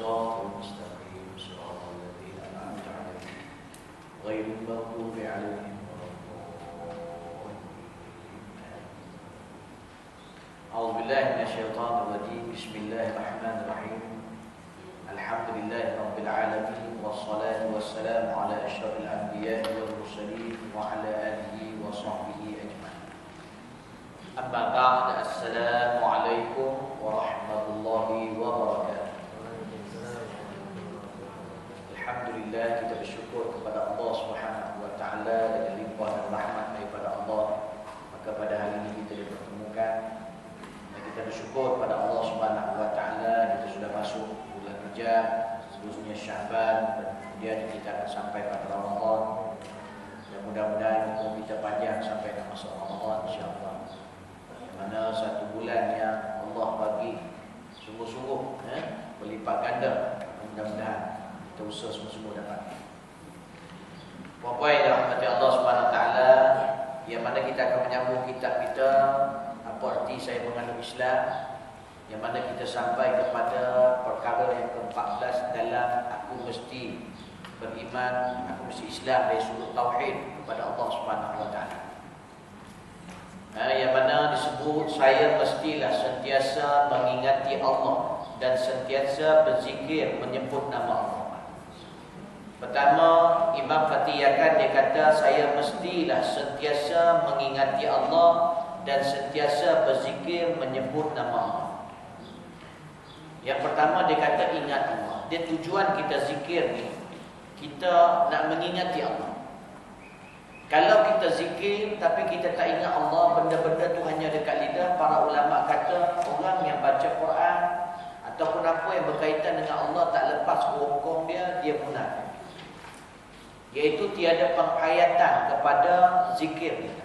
الصراط المستقيم صراط الذين أنعمت عليهم غير المغضوب عليهم ولا الضالين. أعوذ بالله من الشيطان الرجيم. بسم الله الرحمن الرحيم. الحمد لله رب العالمين والصلاة والسلام على أشرف الأنبياء والمرسلين وعلى آله وصحبه أجمعين. أما بعد، السلام عليكم ورحمة الله وبركاته. Alhamdulillah, kita bersyukur kepada Allah Subhanahu wa taala dengan limpah dan rahmat daripada Allah. Maka pada hari ini kita dipertemukan dan kita bersyukur kepada Allah Subhanahu wa taala kita sudah masuk bulan Rajab, seterusnya Syaban, dan kemudian kita akan sampai pada Ramadan. Dan mudah-mudahan umur kita panjang sampai nak masuk Ramadan insya-Allah. Mana satu bulan yang Allah bagi sungguh-sungguh berlipat ganda. Mudah-mudahan kita usaha semua-semua dapat. Puan-puan yang dirahmati Allah Subhanahu Wa Taala, yang mana kita akan menyambung kitab kita Apa Arti Saya Mengandung Islam, yang mana kita sampai kepada perkara yang ke-14 dalam aku mesti beriman, aku mesti Islam dari sudut tauhid kepada Allah Subhanahu Wa Taala. Yang mana disebut saya mestilah sentiasa mengingati Allah dan sentiasa berzikir menyebut nama Allah. Pertama, Imam Fatiyakan dia kata saya mestilah sentiasa mengingati Allah dan sentiasa berzikir menyebut nama Allah. Yang pertama dia kata ingat Allah. Dia tujuan kita zikir ni, kita nak mengingati Allah. Kalau kita zikir tapi kita tak ingat Allah, benda-benda tu hanya dekat lidah, para ulama kata orang yang baca Quran ataupun apa yang berkaitan dengan Allah tak lepas hukum dia munafik. Iaitu tiada penghayatan kepada zikir kita.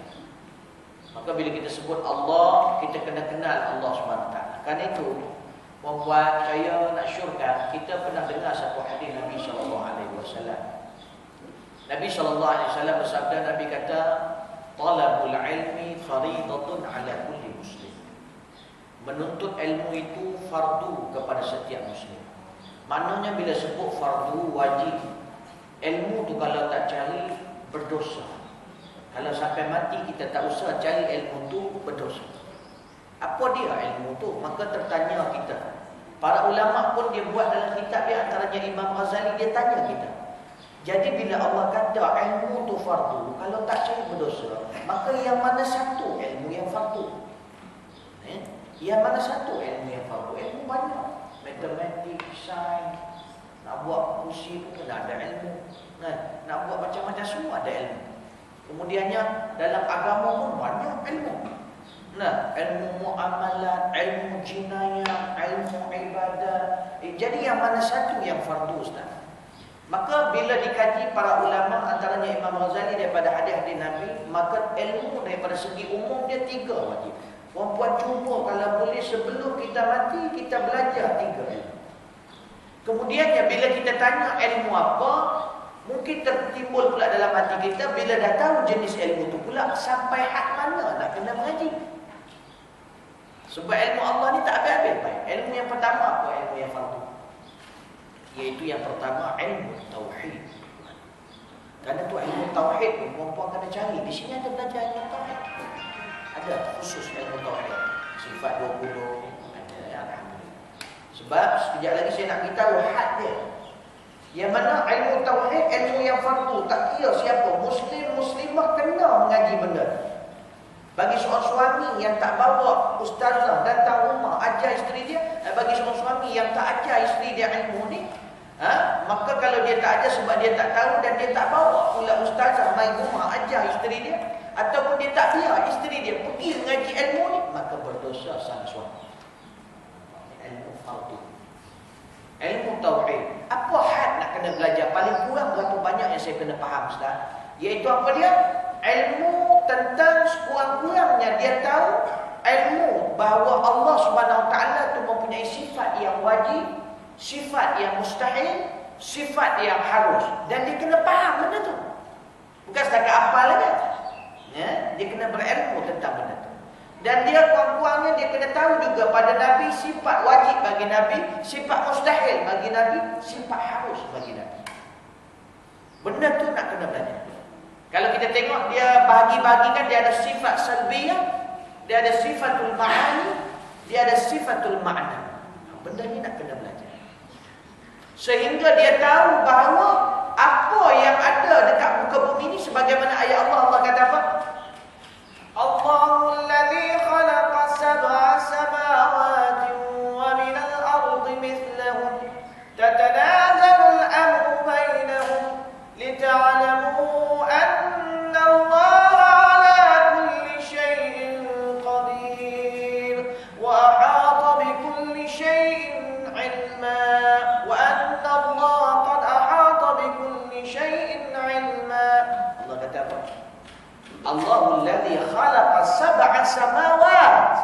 Maka bila kita sebut Allah, kita kena kenal Allah SWT. Kerana itu membuat saya nak syurga. Kita pernah dengar satu hadis Nabi SAW. Nabi SAW bersabda, Nabi kata, talabul ilmi faridatun ala kulli muslim. Menuntut ilmu itu fardu kepada setiap muslim. Maknanya bila sebut fardu, wajib. Ilmu tu kalau tak cari, berdosa. Kalau sampai mati kita tak usah cari ilmu tu, berdosa. Apa dia ilmu tu? Maka tertanya kita. Para ulama pun dia buat dalam kitab dia, antaranya Imam Ghazali, dia tanya kita. Jadi bila Allah kata ilmu tu fardu, kalau tak cari berdosa, maka yang mana satu ilmu yang fardu? Yang mana satu ilmu yang fardu? Ilmu banyak. Matematik, sains, nak buat kursi pun kena ada ilmu. Nak buat macam-macam semua ada ilmu. Kemudiannya dalam agama pun banyak ilmu. Ilmu muamalat, ilmu jinayah, ilmu ibadah. Jadi yang mana satu yang fardu, Ustaz? Maka bila dikaji para ulama, antaranya Imam Ghazali daripada hadis-hadis Nabi, maka ilmu daripada segi umum dia 3 wajib. Puan-puan cuba kalau boleh sebelum kita mati, kita belajar 3 ilmu. Kemudiannya bila kita tanya ilmu apa, mungkin tertimbul pula dalam hati kita, bila dah tahu jenis ilmu tu pula, sampai hak mana nak kena mengaji. Sebab ilmu Allah ni tak habis-habis. Ilmu yang pertama apa? Ilmu yang fardu. Iaitu yang pertama ilmu tauhid. Kerana tu ilmu tauhid pun puan-puan kena cari. Di sini ada belajar ilmu tauhid. Ada khusus ilmu tauhid. Sifat 20 ada, alhamdulillah. Sebab sekejap lagi saya nak beritahu had dia. Yang mana ilmu tauhid, ilmu yang fardu, tak kira siapa, muslim, muslimah kena mengaji benda. Bagi seorang suami yang tak bawa ustazah datang rumah ajar isteri dia, bagi seorang suami yang tak ajar isteri dia ilmu ni, maka kalau dia tak ajar sebab dia tak tahu dan dia tak bawa pula ustazah mai rumah ajar isteri dia, ataupun dia tak biar isteri dia pergi mengaji ilmu ni, maka berdosa sang suami. Ilmu fardu, ilmu tauhid. Apa had nak kena belajar? Paling kurang berapa banyak yang saya kena faham, Ustaz? Iaitu apa dia? Ilmu tentang sekurang-kurangnya dia tahu ilmu bahawa Allah Subhanahu Wa Taala tu mempunyai sifat yang wajib, sifat yang mustahil, sifat yang harus, dan dia kena faham benda tu. Bukan setakat hafal aja. Dia kena berilmu tentang benda tu. Dan dia kurang-kurangnya dia kena tahu juga pada Nabi sifat wajib bagi Nabi, sifat mustahil bagi Nabi, sifat harus bagi Nabi. Benda tu nak kena belajar. Kalau kita tengok dia bagi-bagikan, dia ada sifat salbiyah, dia ada sifatul ma'ani, dia ada sifatul ma'na. Benda ni nak kena belajar. Sehingga dia tahu bahawa apa yang ada dekat muka bumi ini, sebagaimana ayat Allah kata apa? Allahul ladzi khalaqa sab'a samawati wa minal ardi mithlahum tatanazalul amru bainahum lita'lamu anna Allaha 'ala kulli syai'in qadir wa ahata bi kulli syai'in 'ilma wa anna Allaha qad ahata bi kulli syai'in 'ilma. Allah kata apa? Allahul ladzi khalaqa sab'a samawat.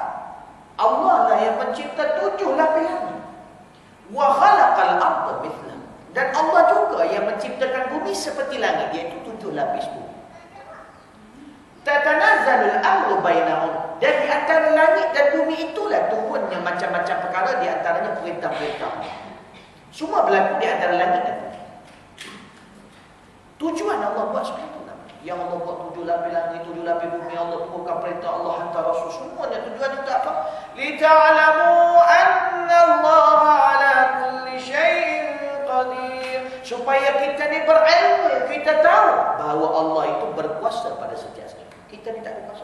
Allah lah yang mencipta 7 lapis langit. Wa khalaqal arda mithlah. Dan Allah juga yang menciptakan bumi seperti langit, iaitu 7 lapis bumi. Tatanazzalul amru bainahum. Dan di antara langit dan bumi itulah turunnya macam-macam perkara, di antaranya perintah-perintah. Semua berlaku di antara langit dan bumi. Tujuan Allah buat seperti itu. Yang Allah buat 7 lapis langit, 7 lapis bumi, Allah turunkan perintah, Allah hantar Rasul, semuanya tujuannya untuk apa? Lita'lamu anna Allaha 'ala kulli syai'in qadir. Supaya kita ni berilmu, kita tahu bahawa Allah itu berkuasa pada setiap sesuatu. Kita ni tak ada kuasa.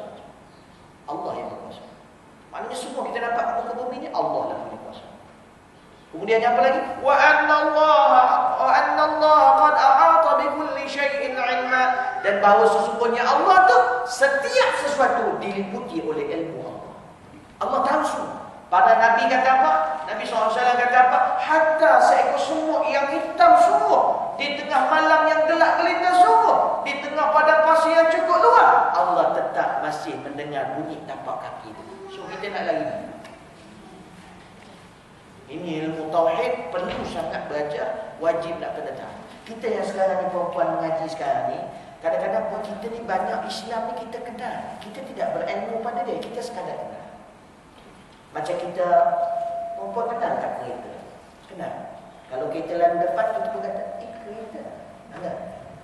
Allah yang berkuasa. Maknanya semua kita dapat muka bumi ni, Allah lah yang berkuasa. Kemudian apa lagi? Wa anna Allah qad ahata bi kulli syai'in 'ilma. Dan bahawa sesungguhnya Allah tu setiap sesuatu diliputi oleh ilmu Allah. Allah tahu semua. Pada Nabi kata apa? Nabi SAW kata apa? Hatta seekor semut yang hitam semua, di tengah malam yang gelap gelita semua, di tengah padang pasir yang cukup luas, Allah tetap masih mendengar bunyi tapak kaki itu. So kita nak lagi. Ini ilmu tauhid perlu sangat belajar, wajib nak kena tahu. Kita yang sekarang ni perempuan mengaji sekarang ni, kadang-kadang buat kita ni banyak Islam ni kita kenal. Kita tidak berilmu pada dia, kita sekadar kenal. Macam kita perempuan kenal tak kereta? Kenal. Kalau kereta lalu depan, kita pun kata, kereta. Kenal.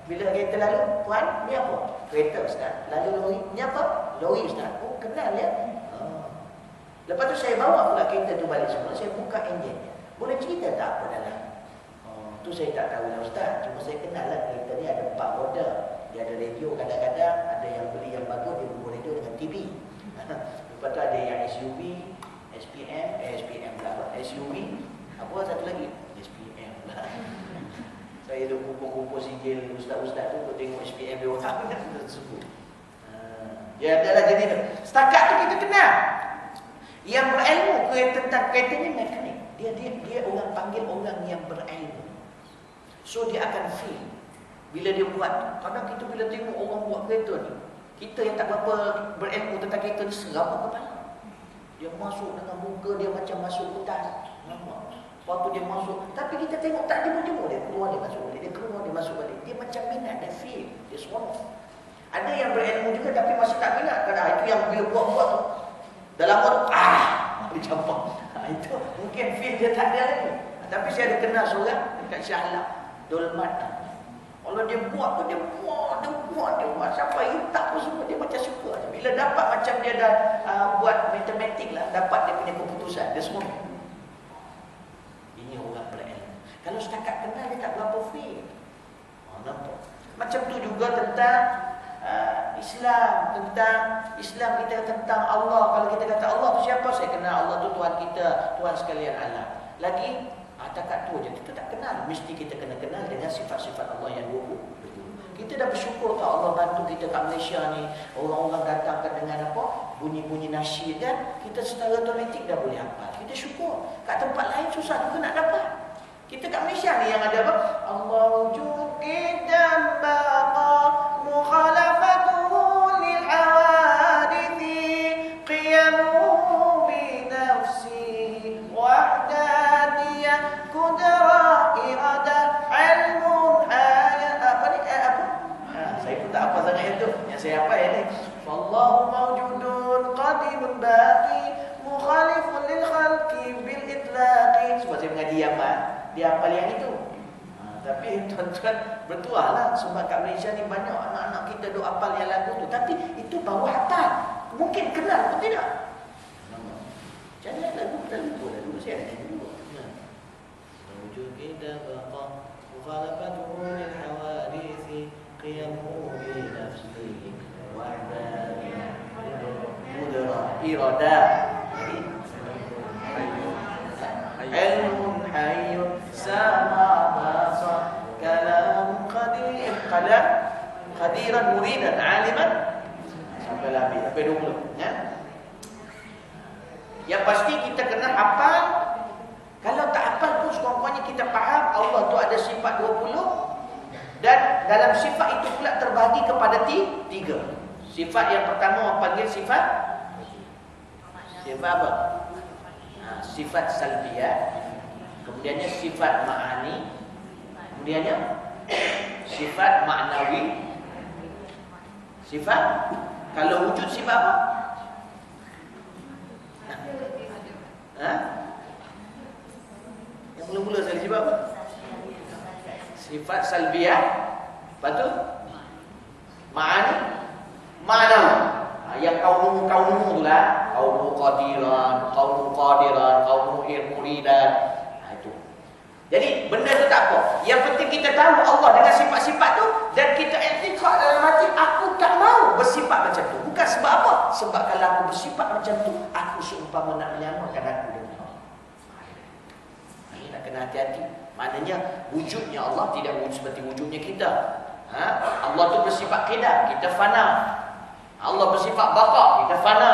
Bila kereta lalu, puan, ni apa? Kereta Ustaz. Lalu lori, ni apa? Lori Ustaz. Oh, kenal ya? Lepas tu saya bawa pula kereta tu balik semula, saya buka enjinnya. Boleh cerita tak apa dalam? Tu saya tak tahu lah Ustaz. Cuma saya kenal lah kereta ni ada 4 roda. Dia ada radio kadang-kadang, ada yang beli yang bagus, dia buat radio dengan TV. Lepas tu ada yang SUV, SPM pula. SUV, apa satu lagi? SPM pula. Saya dah kumpul-kumpul sijil ustaz-ustaz tu untuk tengok SPM dia orang tersebut. Ya adalah jadi setakat tu kita kenal. Yang berilmu tentang kereta ni mekanik. Dia orang panggil orang yang berilmu. So dia akan feel bila dia buat. Kadang kita bila tengok orang buat kereta ni, kita yang tak berapa berilmu tentang kereta ni serabut kepala. Dia masuk dengan muka dia macam masuk hutan. Nampak? Lepas tu dia masuk, tapi kita tengok tak jemur-jemur, dia keluar dia masuk balik, dia keluar dia masuk balik. Dia macam minat, dia feel, dia seronok. Ada yang berilmu juga tapi masih tak minat. Kadang itu yang bila buat-buat tu dalam waktu dia campak. Itu mungkin feel dia tak ada lagi. Tapi saya ada kenal seorang dekat Shah Alam Dolmat. Kalau dia buat tu, dia buat sampai hitam pun semua, dia macam suka. Bila dapat macam dia dah buat matematik lah, dapat dia punya keputusan, dia semua. Ini orang berilmu. Kalau setakat kenal, dia tak berapa feel. Nampak? Macam tu juga tentang Islam, kita tentang Allah. Kalau kita kata Allah tu siapa? Saya kenal Allah tu Tuhan kita, Tuhan sekalian alam. Lagi takat tu je kita tak kenal. Mesti kita kena kenal dengan sifat-sifat Allah yang 20. Kita dah bersyukur tak Allah bantu kita kat Malaysia ni. Orang-orang datangkan dengan apa? Bunyi-bunyi nasyid kan? Kita secara otomatik dah boleh hafal. Kita syukur. Kat tempat lain susah juga nak dapat. Kita kat Malaysia ni yang ada apa? Allahu juqidam baqa mukhalafatuhu lil hawadithi qiyamuhu bi nafsi wahdaniyah kudra irada ilmun hayat apa ni? Saya pun tak apa sangat itu. Yang saya apa ni? Wallahu mawjudun qadimun dia hafal yang itu. Tapi tuan-tuan bertuahlah, sebab kat Malaysia ni banyak anak-anak kita duk hafal yang lagu tu, tapi itu baru hafal, mungkin kenal pun tidak. Jangan lagu kita lupa dulu, saya ada dulu. Wujud kita baqa mukhalafatuhu lil hawadisi qiyamuhu bi nafsihi wahdanihi mudra irada ilmun hayyun sama basar kalam qadir qadiran muridan aliman sampai habis sampai 20 ya. Yang pasti kita kena hafal. Kalau tak hafal pun sekurang-kurangnya kita faham Allah tu ada sifat 20, dan dalam sifat itu pula terbahagi kepada 3. Sifat yang pertama orang panggil sifat apa? Sifat salbiyah, kemudiannya sifat ma'ani, kemudiannya sifat ma'nawi. Sifat, kalau wujud sifat apa? Yang mula-mula sekali sifat apa? Sifat salbiyah. Lepas tu ma'ani, ma'nawi. Yang kaunuhu tu lah, kaunuhu qadiran, kaunuhu muridan. Itu. Jadi benda tu tak apa. Yang penting kita tahu Allah dengan sifat-sifat tu, dan kita i'tiqad dalam hati, aku tak mau bersifat macam tu. Bukan sebab apa? Sebab kalau aku bersifat macam tu, aku seumpama nak menyamakan aku dengan Allah. Ini nak kena hati-hati. Maknanya wujudnya Allah tidak wujud seperti wujudnya kita. Allah tu bersifat qidam, kita fana. Allah bersifat baqa, kita fana.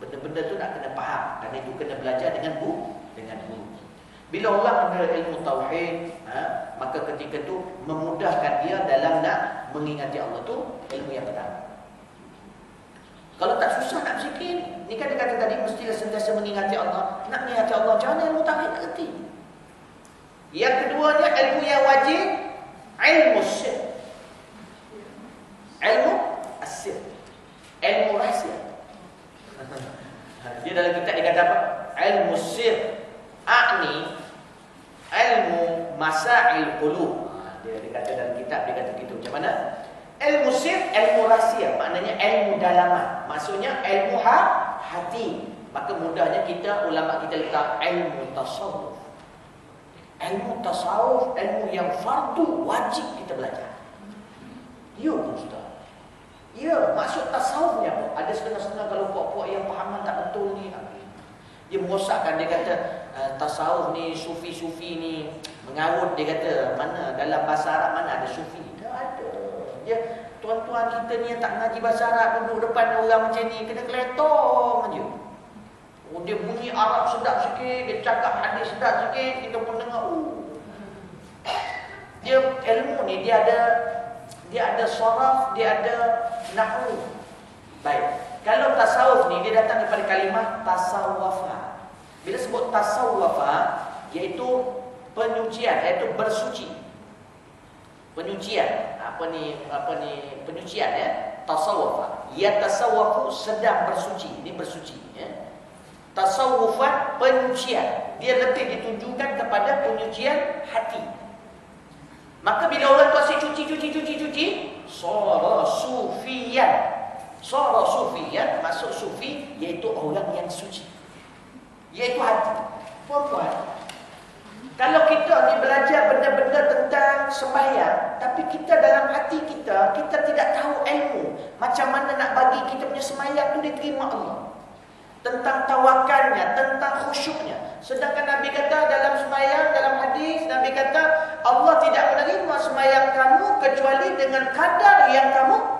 Benda-benda tu nak kena faham, dan itu kena belajar dengan guru. Bila orang ada ilmu tauhid, maka ketika tu memudahkan dia dalam nak mengingati Allah. Tu ilmu yang pertama. Kalau tak susah nak berzikir, ni kan dia kata tadi mestilah sentiasa mengingati Allah. Nak mengingati Allah, macam mana ilmu tauhid nak kerti? Yang keduanya ilmu yang wajib, ilmu syirk. Ilmu asyir, ilmu rahsia. Dia dalam kitab dia kata apa? Ilmu syirk a'ni ilmu masail qulub. Dia kata dalam kitab dia kata gitu. Macam mana? Ilmu syirk, ilmu rahsia, maknanya ilmu dalaman. Maksudnya ilmu hati. Maka mudahnya kita, ulama kita letak ilmu tasawuf. Ilmu tasawuf, ilmu yang fardu, wajib kita belajar. Ya Ustaz. Ya, maksud tasawuf ni apa? Ada setengah-setengah kalau puak-puak yang fahaman tak betul ni, dia merosakkan. Dia kata tasawuf ni, sufi-sufi ni mengarut. Dia kata mana dalam bahasa Arab mana ada sufi? Tak ada. Dia tuan-tuan kita ni yang tak ngaji bahasa Arab, duduk depan orang macam ni kena keletong aja. Oh, dia bunyi Arab sedap sikit, dia cakap hadis sedap sikit, kita pun dengar. Dia ilmu ni dia ada saraf, dia ada nahwu. Baik. Kalau tasawuf ni dia datang daripada kalimah tasawwafa. Bila sebut tasawwafa, iaitu penyucian, iaitu bersuci. Penyucian. Penyucian ya. Tasawwafa. Ya tasawwafu sedang bersuci. Ini bersuci ya. Tasawufan penyucian. Dia lebih ditunjukkan kepada penyucian hati. Maka bila orang tu asyik cuci, sara sufiyan. Sara sufiyan, maksud sufi iaitu orang yang suci, iaitu hati. Puan-puan, kalau kita ni belajar benda-benda tentang sembahyang, tapi kita dalam hati kita tidak tahu ilmu macam mana nak bagi kita punya sembahyang tu diterima Allah, tentang tawakalnya, tentang khusyuknya. Sedangkan Nabi kata dalam sembahyang, dalam hadis Nabi kata Allah tidak menerima sembahyang kamu kecuali dengan kadar yang kamu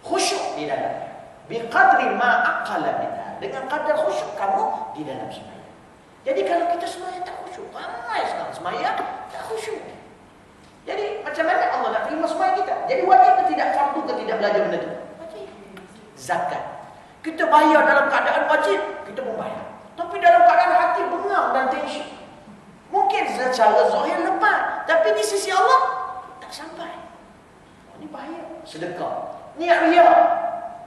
khusyuk di dalam. Biqadri ma aqala minha, dengan kadar khusyuk kamu di dalam sembahyang. Jadi kalau kita sembahyang tak khusyuk, ramai sekarang sembahyang tak khusyuk. Jadi macam mana Allah nak terima sembahyang kita? Jadi wajib ke tidak, fardu ke tidak belajar benda tu? Wajib. Zakat, kita bayar dalam keadaan wajib, kita pun bayar. Tapi dalam keadaan hati bengang dan tension. Mungkin secara zahir lepas, tapi di sisi Allah tak sampai. Oh, ini bahaya. Sedekah, niat riya.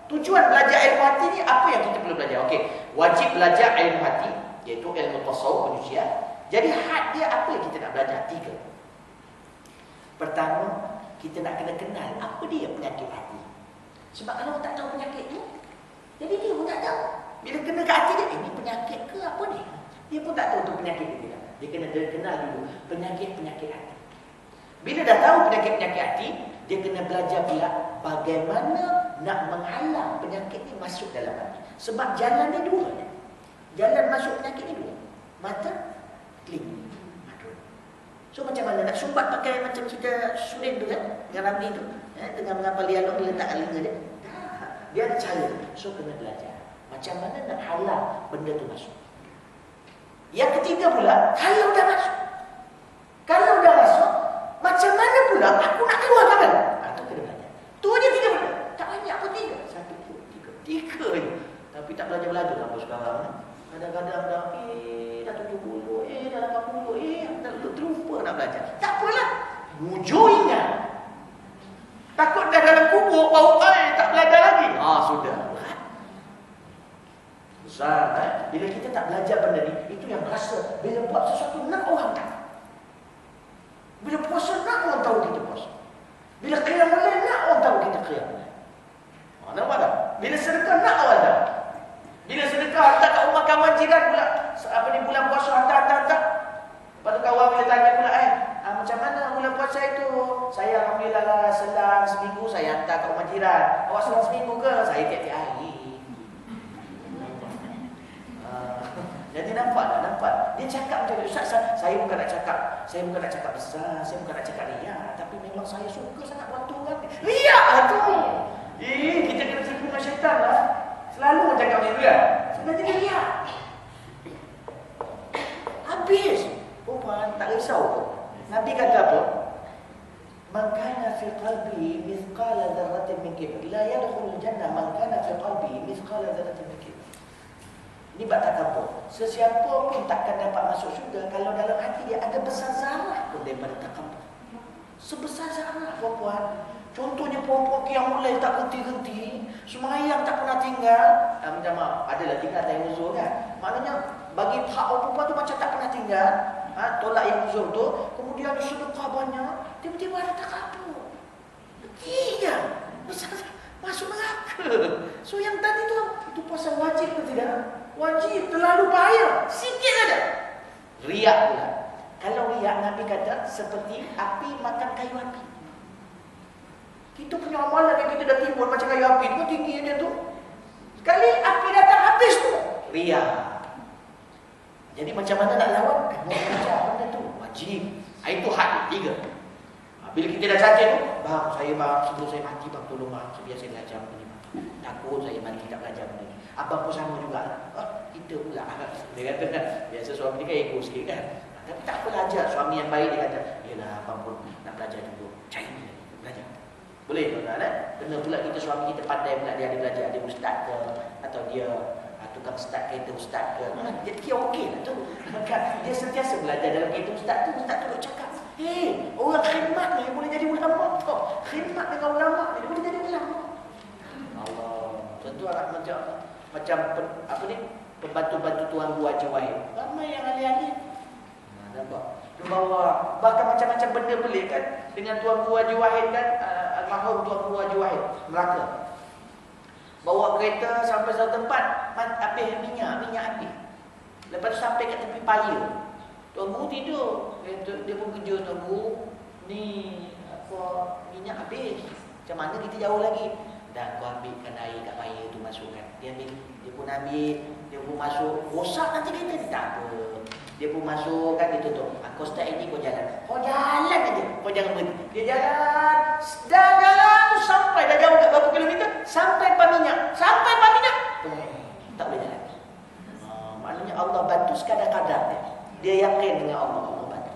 Tujuan belajar ilmu hati ni apa yang kita perlu belajar? Okey, wajib belajar ilmu hati, iaitu ilmu tasawuf, penyucian. Jadi had dia apa yang kita nak belajar? 3. Pertama, kita nak kena kenal apa dia penyakit hati. Sebab kalau tak tahu penyakit ni, jadi dia pun tak tahu. Bila kena ke hati dia, ini penyakit ke apa ni? Dia pun tak tahu tu penyakit dia tidak. Dia kena kenal dulu penyakit-penyakit hati. Bila dah tahu penyakit-penyakit hati, dia kena belajar pula bagaimana nak menghalang penyakit ni masuk dalam hati. Sebab jalan ni 2. Jalan masuk penyakit ni 2. Mata, telinga. So macam mana nak sumbat pakai macam kita surin tu kan, dengan Ramli tu, dengan menghafal dialog dia letak telinga dia. Dia ada cara. So kena belajar macam mana nak halang benda tu masuk. Yang ketiga pula, kalau dah masuk, macam mana pula aku nak keluarkan? Itu kena belajar. Tu aja 3 benda. Tak banyak pun 3. 1, 2, 3 je. Tapi tak belajar-belajar sampai sekarang. Kadang-kadang dah dah 70, dah 80, dah terlupa nak belajar. Tak apalah. Mujur ingat. Takut dah dalam kubur bau tak belajar lagi. Sudah. Besar bila kita tak belajar benda ni, itu yang rasa bila buat sesuatu nak orang tahu. Bila puasa nak orang tahu kita puasa. Bila qiyam lail nak orang tahu kita qiyam lail. Nampak tak? Bila sedekah nak orang tahu. Bila sedekah hantar kat rumah kawan jiran pula, bulan puasa hantar. Lepas tu kawan bila tanya pula, macam mana bulan puasa itu? Saya alhamdulillah selang seminggu saya hantar kat rumah jiran. Awak selang seminggu ke? Saya tiap-tiap hari. Jadi nampak. Dia cakap macam tu, Ustaz, saya bukan nak cakap besar, saya bukan nak cakap riak, tapi memang saya suka sangat bantu orang. Riak tu. Kita kena tipu dengan syaitan lah. Selalu cakap macam tu kan. Sebenarnya dia riak. Habis. Perempuan tak risau pun. Nabi kata apa? Man kana fi qalbi mithqala dzarratin min kibr la yadkhulul jannah man kana fi qalbi mithqala dzarratin min kibr. Ini bab takabur. Sesiapa pun takkan dapat masuk syurga kalau dalam hati dia ada besar zarah pun daripada takabur. Sebesar zarah, puan-puan. Contohnya puan-puan yang mulai tak henti-henti, semayang tak pernah tinggal. Minta maaf, adalah tinggal tak yang uzur kan. Maknanya bagi hak perempuan tu macam tak pernah tinggal. Tolak yang uzur tu, kemudian sedekah banyak, tiba-tiba ada takabur. Tiga. Besar masuk neraka. So yang tadi tu, itu puasa wajib ke tidak? Wajib, terlalu bahaya. Sikit saja. Riak pula. Kalau riak, Nabi kata seperti api makan kayu api. Kita punya amalan yang kita dah timbul macam kayu api tu tinggi dia tu. Sekali api datang habis tu. Riak. Jadi macam mana nak lawan? Kena belajar benda tu. Wajib. Itu hak 3. Bila kita dah cacat tu, bang, sebelum saya mati bang, tolong bang, biar saya belajar benda ni. Takut saya mati tak belajar benda ni. Abang pun sama juga. Kita pula. Dia kata kan, biasa suami ni kan ego sikit kan. Tapi tak apa belajar. Suami yang baik dia kata, yelah abang pun nak belajar dulu. Cari belajar. Boleh tuan-tuan Kena pula kita suami kita pandai pula dia ada belajar. Dia ustaz ke, atau dia tukang start kereta ustaz ke. Dia kira okey lah tu. Maka dia sentiasa belajar dalam kereta ustaz tu duduk cakap. Orang khidmat ni boleh jadi ulama tau. Khidmat dengan ulama ni boleh jadi ulama. Allah. Tuan-tuan macam apa ni? Pembantu-bantu Tuan Guru Haji Wahid. Ramai yang ahli-ahli. Nampak? Dia bawa bahkan macam-macam benda pelik kan dengan Tuan Guru Haji Wahid kan, almarhum Tuan Guru Haji Wahid Melaka. Bawa kereta sampai satu tempat, habis minyak habis. Lepas tu sampai kat tepi paya. Tuan Guru tidur. Dia pun kerja Tuan Guru. Ni minyak habis. Macam mana kita jauh lagi? Dan kau ambilkan air kat paya tu masukkan. Dia pun ambil, dia pun masuk. Rosak nanti kita ni tak apa. Dia pun masuk kan, dia tutup. Kau start ini kau jalan. Kau jalan aja. Kau jangan berhenti. Dia jalan. Dah jalan sampai dah jauh tak berapa kilometer. Sampai Paminyak. Tak boleh jalan. Maknanya Allah bantu sekadar-kadar dia. Dia yakin dengan Allah bantu.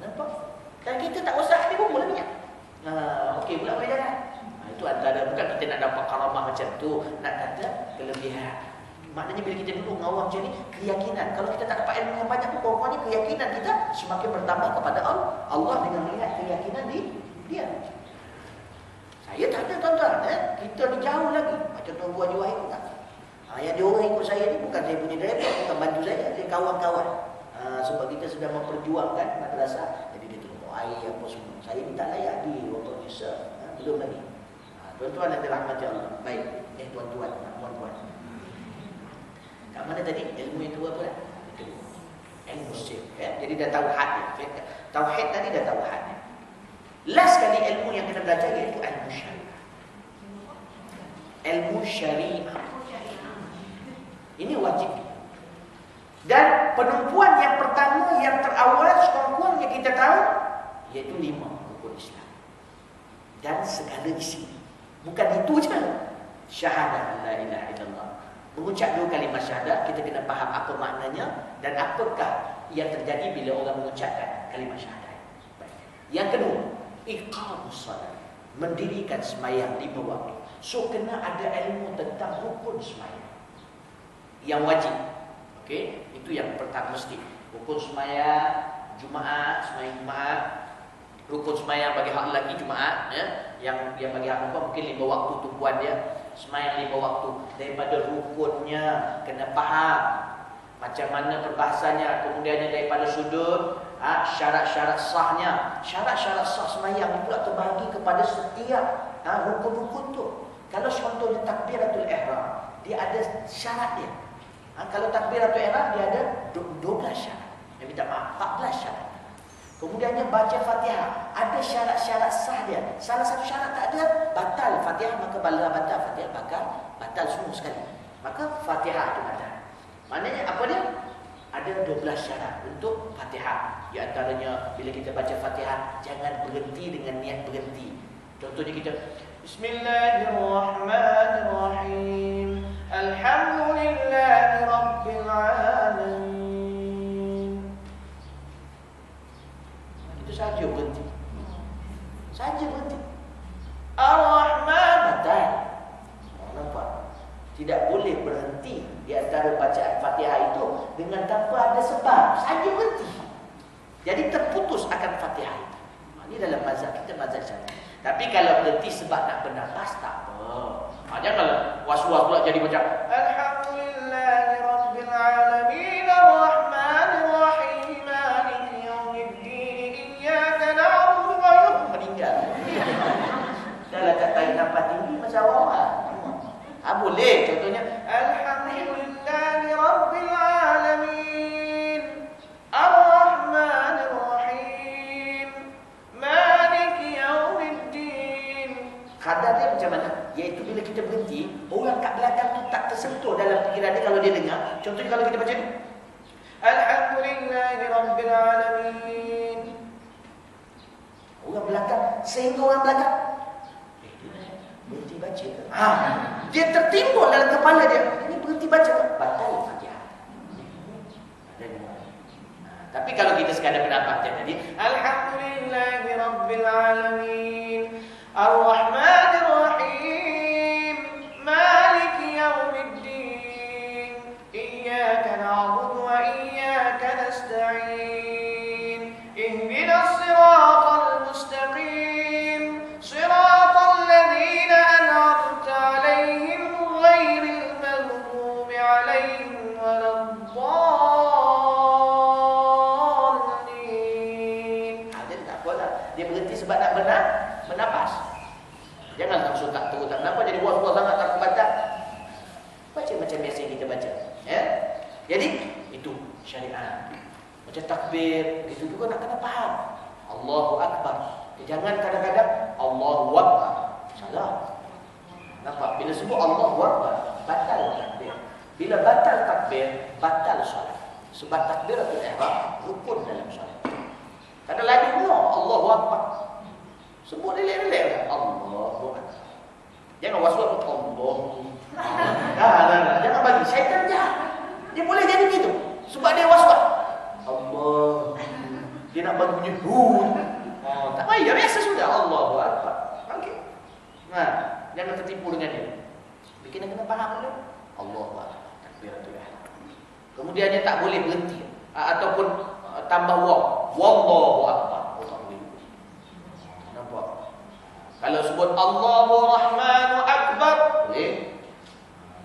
Nampak? Dan kita tak usah dia pun boleh minyak. Okey pula boleh jalan. Itu antara, bukan kita nak dapat karamah macam tu, nak kata kelebihan. Maknanya bila kita duduk dengan orang macam ni, keyakinan. Kalau kita tak dapat ilmu yang banyak pun, pokoknya keyakinan kita semakin bertambah kepada Allah dengan melihat keyakinan di dia. Saya tak ada tuan-tuan, kita ni jauh lagi. Macam Tuan Guru Haji Wahid pun tak. Yang dia orang ikut saya ni bukan saya punya driver, bukan bantu saya, dia kawan-kawan. Sebab kita sedang memperjuangkan madrasah. Jadi dia tolong air apa semua. Saya minta layak di waktu Nisa. Belum lagi. Tuan-tuan yang dirahmati Allah. Baik. Tuan-tuan, puan-puan. Kat mana tadi? Ilmu itu apa dah? Ilmu syirik. Jadi dah tahu had. Tauhid tadi dah tahu had. Last kali ilmu yang kita belajar iaitu ilmu syariah. Ilmu syariah. Ini wajib. Dan penumpuan yang pertama, yang terawal, sekurang-kurang yang kita tahu, iaitu 5 rukun Islam. Dan segala isi. Bukan itu je. Syahadat la ilaha illallah. Mengucap 2 kalimah syahadat, kita kena faham apa maknanya dan apakah yang terjadi bila orang mengucapkan kalimah syahadat. Yang kedua, iqamus salat. Mendirikan sembahyang 5 waktu. So kena ada ilmu tentang rukun sembahyang yang wajib. Okey, itu yang pertama mesti. Rukun sembahyang Jumaat, sembahyang Jumaat. Rukun sembahyang bagi hak lelaki Jumaat, ya. Yang bagi hak perempuan mungkin 5 waktu tumpuan dia. Sembahyang 5 waktu. Daripada rukunnya kena faham macam mana perbahasannya, kemudiannya daripada sudut syarat-syarat sahnya. Syarat-syarat sah sembahyang pula terbagi kepada setiap rukun-rukun tu. Kalau contohnya takbiratul ihram, dia ada syarat dia. Kalau takbiratul ihram dia ada 12 syarat. Yang minta maaf, 14 syarat. Kemudiannya baca Fatihah, ada syarat-syarat sah dia. Salah satu syarat tak ada, batal Fatihah, maka bala batal Fatihah, batal semua sekali. Maka Fatihah itu batal. Maknanya apa dia? Ada 12 syarat untuk Fatihah. Di antaranya bila kita baca Fatihah, jangan berhenti dengan niat berhenti. Contohnya kita Bismillahirrahmanirrahim. Alhamdulillahi Rabbil Alamin. Itu saja berhenti. Saja berhenti. Ar-Rahman batal. Nampak? Tidak boleh berhenti di antara bacaan Fatihah itu dengan tanpa ada sebab. Saja berhenti. Jadi terputus akan Fatihah itu. Ini dalam mazhab kita, mazhab Syafi'i. Tapi kalau berhenti sebab nak bernafas, tak apa. Jangan kalau was-was pula jadi macam Alhamdulillahi Rabbil Alamin Ar-Rahmanir Rahim Maliki Yawmiddin Iyyaka na'budu wa iyyaka meninggal. Dalam kat tarik nafas tinggi macam awal. Boleh contohnya Alhamdulillahi Rabbil Alamin Ar-Rahmanir Rahim Maliki Yawmiddin. Kadar dia macam mana? Iaitu bila kita berhenti, orang kat belakang tu tak tersentuh dalam fikiran dia kalau dia dengar. Contohnya kalau kita baca ni Alhamdulillahi Rabbil Alamin. Orang belakang, sehingga orang belakang berhenti baca. Dia tertimbul dalam kepala dia. Ini berhenti baca, batal Fatihah. Tapi kalau kita sekadar pendapat tadi, Alhamdulillahi Rabbil Alamin Ar-Rahmanir Rahim Maliki Yawmiddin Iyyaka na'budu wa iyyaka nasta'in Ihdinas siratal mustaqim Siratal ladzina an'amta 'alaihim ghairil maghdubi 'alaihim waladdallin. Dia tak apalah. Dia berhenti sebab nak bernafas. Jangan langsung tak tahu tak kenapa jadi was-was sangat tak baca. Baca macam biasa kita baca. Ya? Jadi itu syariat. Macam takbir, itu juga nak kena faham. Allahu Akbar. Jangan kadang-kadang Allahu Akbar. Salah. Nampak? Bila sebut Allahu Akbar, batal takbir. Bila batal takbir, batal solat. Sebab takbiratul ihram rukun dalam solat. Kadang lalu Allahu Akbar. Sebut relax-relax. Allahu Akbar. Jangan was-was Allah. Jangan bagi syaitan jahat. Dia boleh jadi begitu. Sebab dia was-was. Allah. Dia nak bagi bunyi tak payah, biasa sudah. Allahu Akbar. Okey. Jangan tertipu dengan dia. Kita kena faham dulu. Allahu Akbar. Takbiratul ihram. Kemudian dia tak boleh berhenti ataupun tambah waw. Wallahu Akbar. Kalau sebut Allahu Rahmanu Akbar, boleh.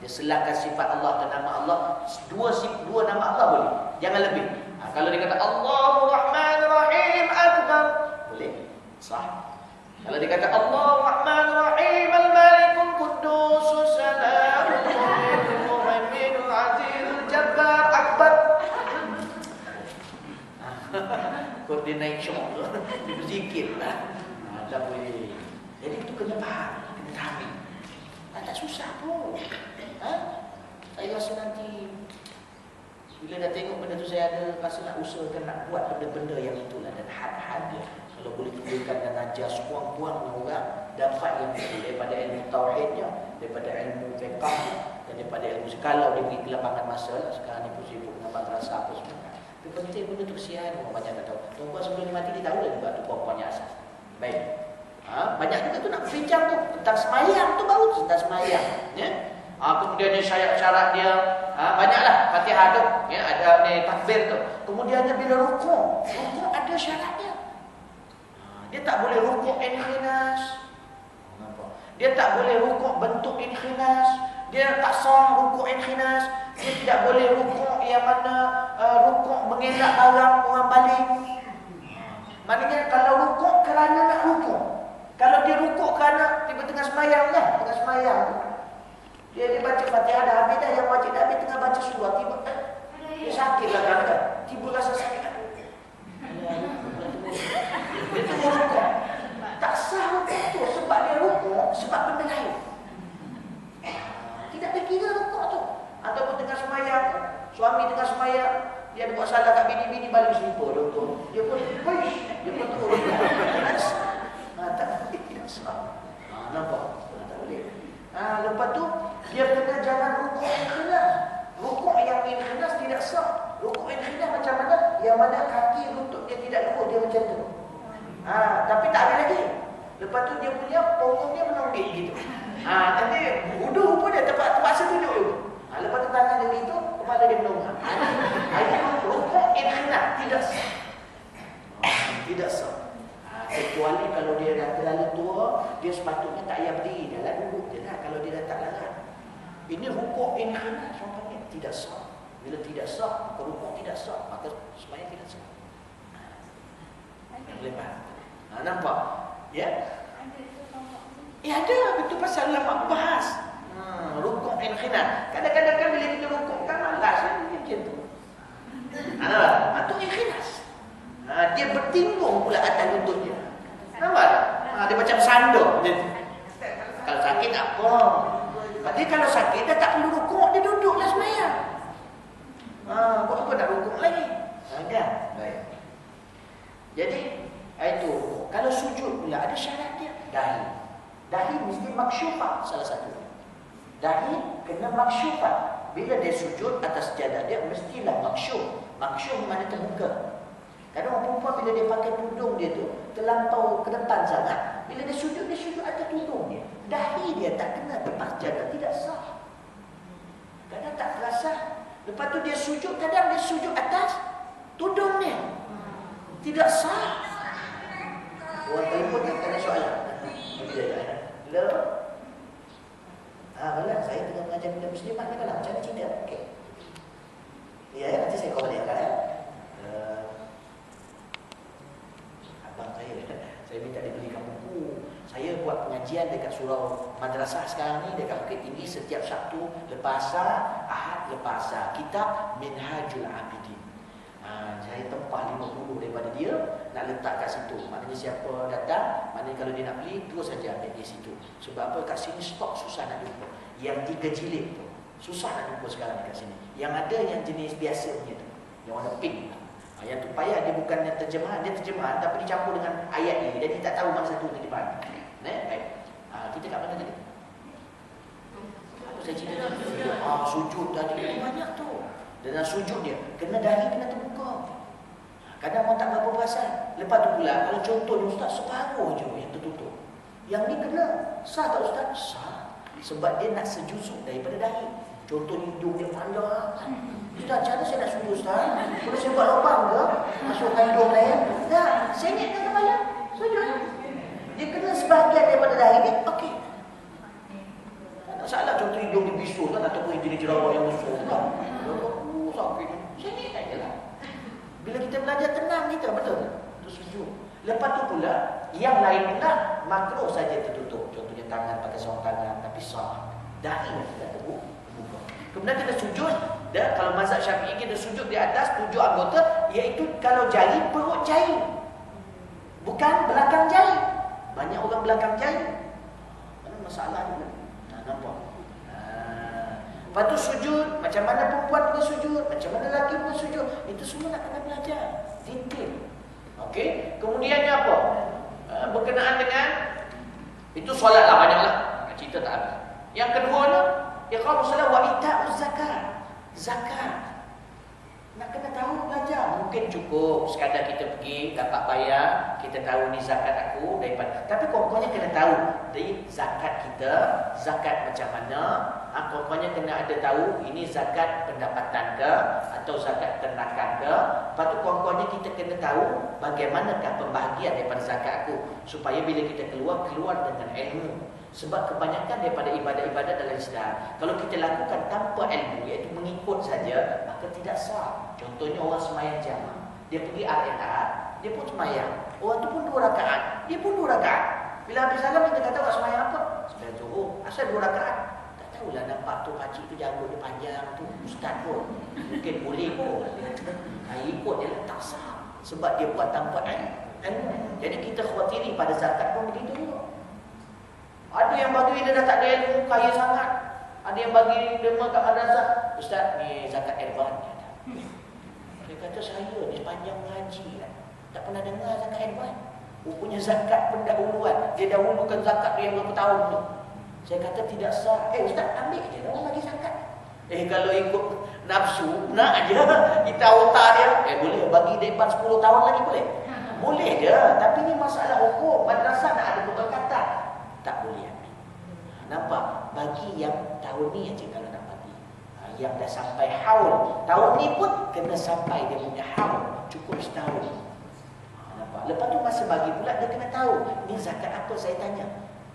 Dia selahkan sifat Allah dan nama Allah. Dua nama Allah boleh. Jangan lebih. Kalau dia kata Allahu Rahman Rahim Akbar, boleh? Sah. Kalau dia kata Allahu Rahman Rahim Al-Malikul Quddus Salamul Mu'minul Muhaiminul Azizul Jabbar Akbar. Coordination dia berzikir lah. Tak boleh. Jadi itu kena faham, kena fahami. Tak susah pun. Saya rasa nanti bila dah tengok benda tu, saya ada rasa nak usahakan nak buat benda-benda yang itulah, dan had-had dia. Kalau boleh tunjukkan dan ajar sekurang-kurangnya orang dapat yang daripada ilmu tauhidnya, daripada ilmu fiqh dan daripada ilmu, kalau dia pergi ke lapangan masa lah. Sekarang ni pun sibuk dengan madrasah apa semua. Itu penting benda tu, kesian orang banyak tak tahu. Tuan-tuan sebelum dia mati dia tahu lah juga tu puan-puannya asas. Baik. Banyak juga tu nak bincang tu tentang semayang tu, baru tentang semayang, ya. Kemudiannya syarat-syarat dia, banyaklah Fatihah tu, ya, ada ni takbir tu. Kemudiannya bila rukuk ada syaratnya. Dia tak boleh rukuk inkhinas. Dia tak boleh rukuk bentuk inkhinas. Dia tak sah rukuk inkhinas. Dia tidak boleh rukuk yang mana rukuk mengelak barang orang baling. Maknanya kalau rukuk kerana nak rukuk. Kalau dia rukuk kerana tiba tengah semayang kan, tengah semayang dia baca Fatihah dah habis dah, yang wajib dah habis, tengah baca surah, tiba dia sakit lah kan, tiba rasa sakit. Dia tengah rukuk. Tak sah rukuk tu sebab dia rukuk sebab benda lain. Tidak terkira rukuk tu. Ataupun tengah semayang, suami tengah semayang, dia ada buat salah kat bini balik selipar tu. Dia pun turun. Tidak sah. Nampak? Tak boleh. Lepas tu dia kena jangan rukuk inkhinas. Rukuk yang inkhinas tidak sah. Rukuk inkhinas macam mana? Yang mana kaki lutut dia tidak lurus, dia macam tu. Tapi tak ada lagi. Lepas tu dia punya punggung dia menonggik gitu. Nanti wudu pun dia terpaksa tunjuk dulu. Lepas tu tangan dia gitu, kepala dia menonggak. Rukuk inkhinas tidak sah. Tidak sah. Kecuali kalau dia dah terlalu tua, dia sepatutnya tak payah berdiri, dah duduk je lah kalau dia dah tak larat. Ini rukuk inkhinas, contohnya tidak sah. Bila tidak sah, maka rukuk tidak sah, maka sembahyang tidak sah. Boleh faham? Nampak? Ya? Ada, betul pasal ulama bahas. Rukuk inkhinas. Kadang-kadang kan bila kita rukuk kan malas macam tu. Itu inkhinas. Dia bertinggung pula atas lutut dia. Nampak tak? Dia macam sandar. Kalau sakit apa? Dia kalau sakit dia tak perlu rukuk, dia duduklah semayang. Buat apa nak rukuk lagi? Kan? Baik. Jadi itu. Kalau sujud pula ada syarat dia. Dahi mesti maksyufah salah satu. Dahi kena maksyufah. Bila dia sujud atas sejadah dia mestilah maksyuf. Maksyuf mana terbuka. Kadang orang perempuan bila dia pakai tudung dia tu terlampau ke depan sangat, bila dia sujud atas tudung dia. Dahi dia tak kena tepas jadah, tidak sah. Kadang tak terasa. Lepas tu dia sujud, kadang dia sujud atas tudung dia. Tidak sah. Orang telefon dia tanya soalan. Hello? Malah saya tengah mengajar benda muslimat ni malah macam Cina. Okey. Ya, nanti saya call balik kan. Abang saya minta dia belikan buku. Saya buat pengajian dekat surau madrasah sekarang ni dekat Bukit Tinggi setiap Sabtu lepas asar, Ahad lepas asar. Kitab Minhajul Abidin. Saya tempah 50 daripada dia nak letak kat situ. Maknanya siapa datang, maknanya kalau dia nak beli terus saja ambil di situ. Sebab apa? Kat sini stok susah nak jumpa. Yang 3 jilid tu susah nak jumpa sekarang dekat sini. Yang ada yang jenis biasa punya tu, yang warna pink. Yang tu payah, dia bukan terjemahan, dia terjemahan tapi dicampur dengan ayat ni. Jadi tak tahu mana satu terjemahan. Baik. Kita kat mana tadi? Apa saya cerita tadi? Sujud tadi. Banyak tu. Dengan sujud dia kena dahi kena terbuka. Kadang orang tak berapa perasan. Lepas tu pula kalau contohnya ustaz separuh je yang tertutup. Yang ni kena. Sah tak ustaz? Sah. Sebab dia nak sejuzuk daripada dahi. Contohnya hidung dia panjang. Ustaz, cara saya nak sujud ustaz? Boleh saya buat lubang ke? Masukkan hidung saya? Tak, sengit kan kepala? Sujud. Dia kena sebahagian daripada dahi ni, okey. Tak salah contoh hidung dia bisul kan, ataupun hidung dia jerawat yang besar kan. Sakit. Sengit aja lah. Bila kita belajar tenang kita, betul? Itu sujud. Lepas tu pula, yang lain pula makruh saja tertutup. Contohnya tangan pakai sarung tangan, tapi sah. Dahi tidak terbuka. Kemudian kita sujud, dan kalau mazhab Syafi'i kita sujud di atas 7 anggota, iaitu kalau jari perut jari. Bukan belakang jari. Banyak orang belakang jari. Mana masalah juga. Nampak? Lepas tu sujud, macam mana perempuan punya sujud, macam mana lelaki punya sujud, itu semua nak kena belajar detail. Okey, kemudiannya apa? Berkenaan dengan itu solatlah banyaklah. Cerita tak habis. Yang kedua ni, iqamus solat wa ita'uz zakat. Zakat. Nak kena tahu belajar. Mungkin cukup sekadar kita pergi dapat bayar, kita tahu ni zakat aku daripada. Tapi pokoknya kena tahu dari zakat kita, zakat macam mana. Pokoknya kena ada tahu ini zakat pendapatan ke atau zakat ternakan ke. Lepas tu pokoknya kita kena tahu bagaimanakah pembahagian daripada zakat aku, supaya bila kita keluar dengan ilmu. Sebab kebanyakan daripada ibadat-ibadat dalam Islam, kalau kita lakukan tanpa ilmu, iaitu mengikut saja, maka tidak sah. Contohnya orang semayang jamaah, dia pergi RNR, dia pun semayang. Orang tu pun 2 rakaat, dia pun 2 rakaat. Bila habis salam kita kata awak semayang apa? Sembahyang Zuhur. Asal 2 rakaat? Tak tahulah, nampak tu pakcik tu janggut dia panjang tu, ustaz pun mungkin boleh pun. Ikut dia lah, tak sah. Sebab dia buat tanpa ilmu. Jadi kita khawatiri pada zakat pun begitu juga. Ada yang bagi dia dah tak ada ilmu, kaya sangat. Ada yang bagi derma kat madrasah, ustaz ni zakat advan. Dia kata saya ni sepanjang mengaji tak pernah dengar zakat advan. Rupanya zakat pendahuluan. Dia dahulukan zakat dia berapa tahun tu. Saya kata tidak sah. Ustaz ambil je, orang bagi zakat. Kalau ikut nafsu, nak aja kita otak dia. Boleh bagi depan 10 tahun lagi boleh. Boleh je, tapi ni masalah hukum. Madrasah nak ada keberkatan. Tak boleh ambil. Nampak? Bagi yang tahun ni aja kalau nak bagi. Yang dah sampai haul. Tahun ni pun kena sampai dia punya haul. Cukup setahun. Nampak? Lepas tu masa bagi pula dia kena tahu. Ni zakat apa saya tanya.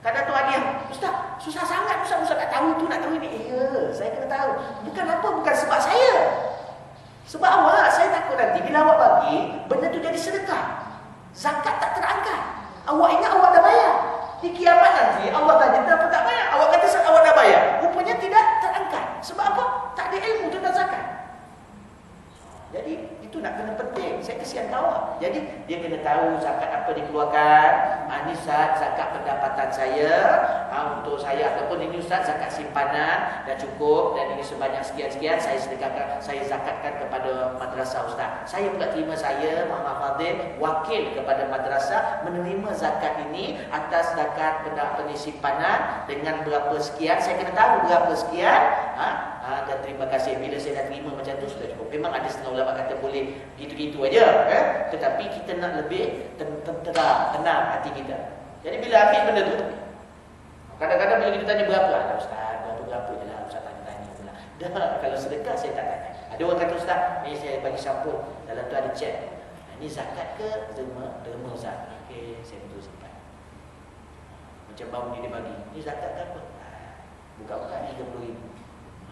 Kadang tu ada yang, ustaz susah sangat ustaz nak tahu tu, nak tahu ini. Ya, saya kena tahu. Bukan apa, bukan sebab saya. Sebab awak, saya takut nanti bila awak bagi, benda tu jadi sedekah. Zakat tak terangkat. Awak ingat awak dah bayar. Di kiamat nanti Allah tanya kenapa tak bayar. Awak kata awak dah bayar. Rupanya tidak terangkat. Sebab apa? Tak ada ilmu tentang zakat. Jadi itu nak kena penting. Saya kesian awak. Jadi dia kena tahu zakat apa dikeluarkan. Ini zakat pendapatan saya, untuk saya, ataupun ini ustaz zakat simpanan dah cukup dan ini sebanyak sekian-sekian saya sedekahkan, saya zakatkan kepada madrasah ustaz. Saya pula terima, saya Muhammad Fadil wakil kepada madrasah menerima zakat ini atas zakat pendapatan simpanan dengan berapa sekian. Saya kena tahu berapa sekian. Dan terima kasih. Bila saya dah terima macam tu sudah cukup. Memang ada setengah ulama kata boleh gitu-gitu aja, tetapi kita nak lebih tenang hati kita. Jadi bila ambil benda tu, kadang-kadang bila kita tanya berapa, ustaz berapa je lah, ustaz tanya pula. Dah, kalau sedekah saya tak tanya. Ada orang kata ustaz, ni saya bagi sampul, dalam tu ada cek. Ini zakat ke derma? Derma ustaz. Okey, saya tu simpan. Macam baru ni dia bagi. Ni zakat ke apa? Buka-buka RM30,000.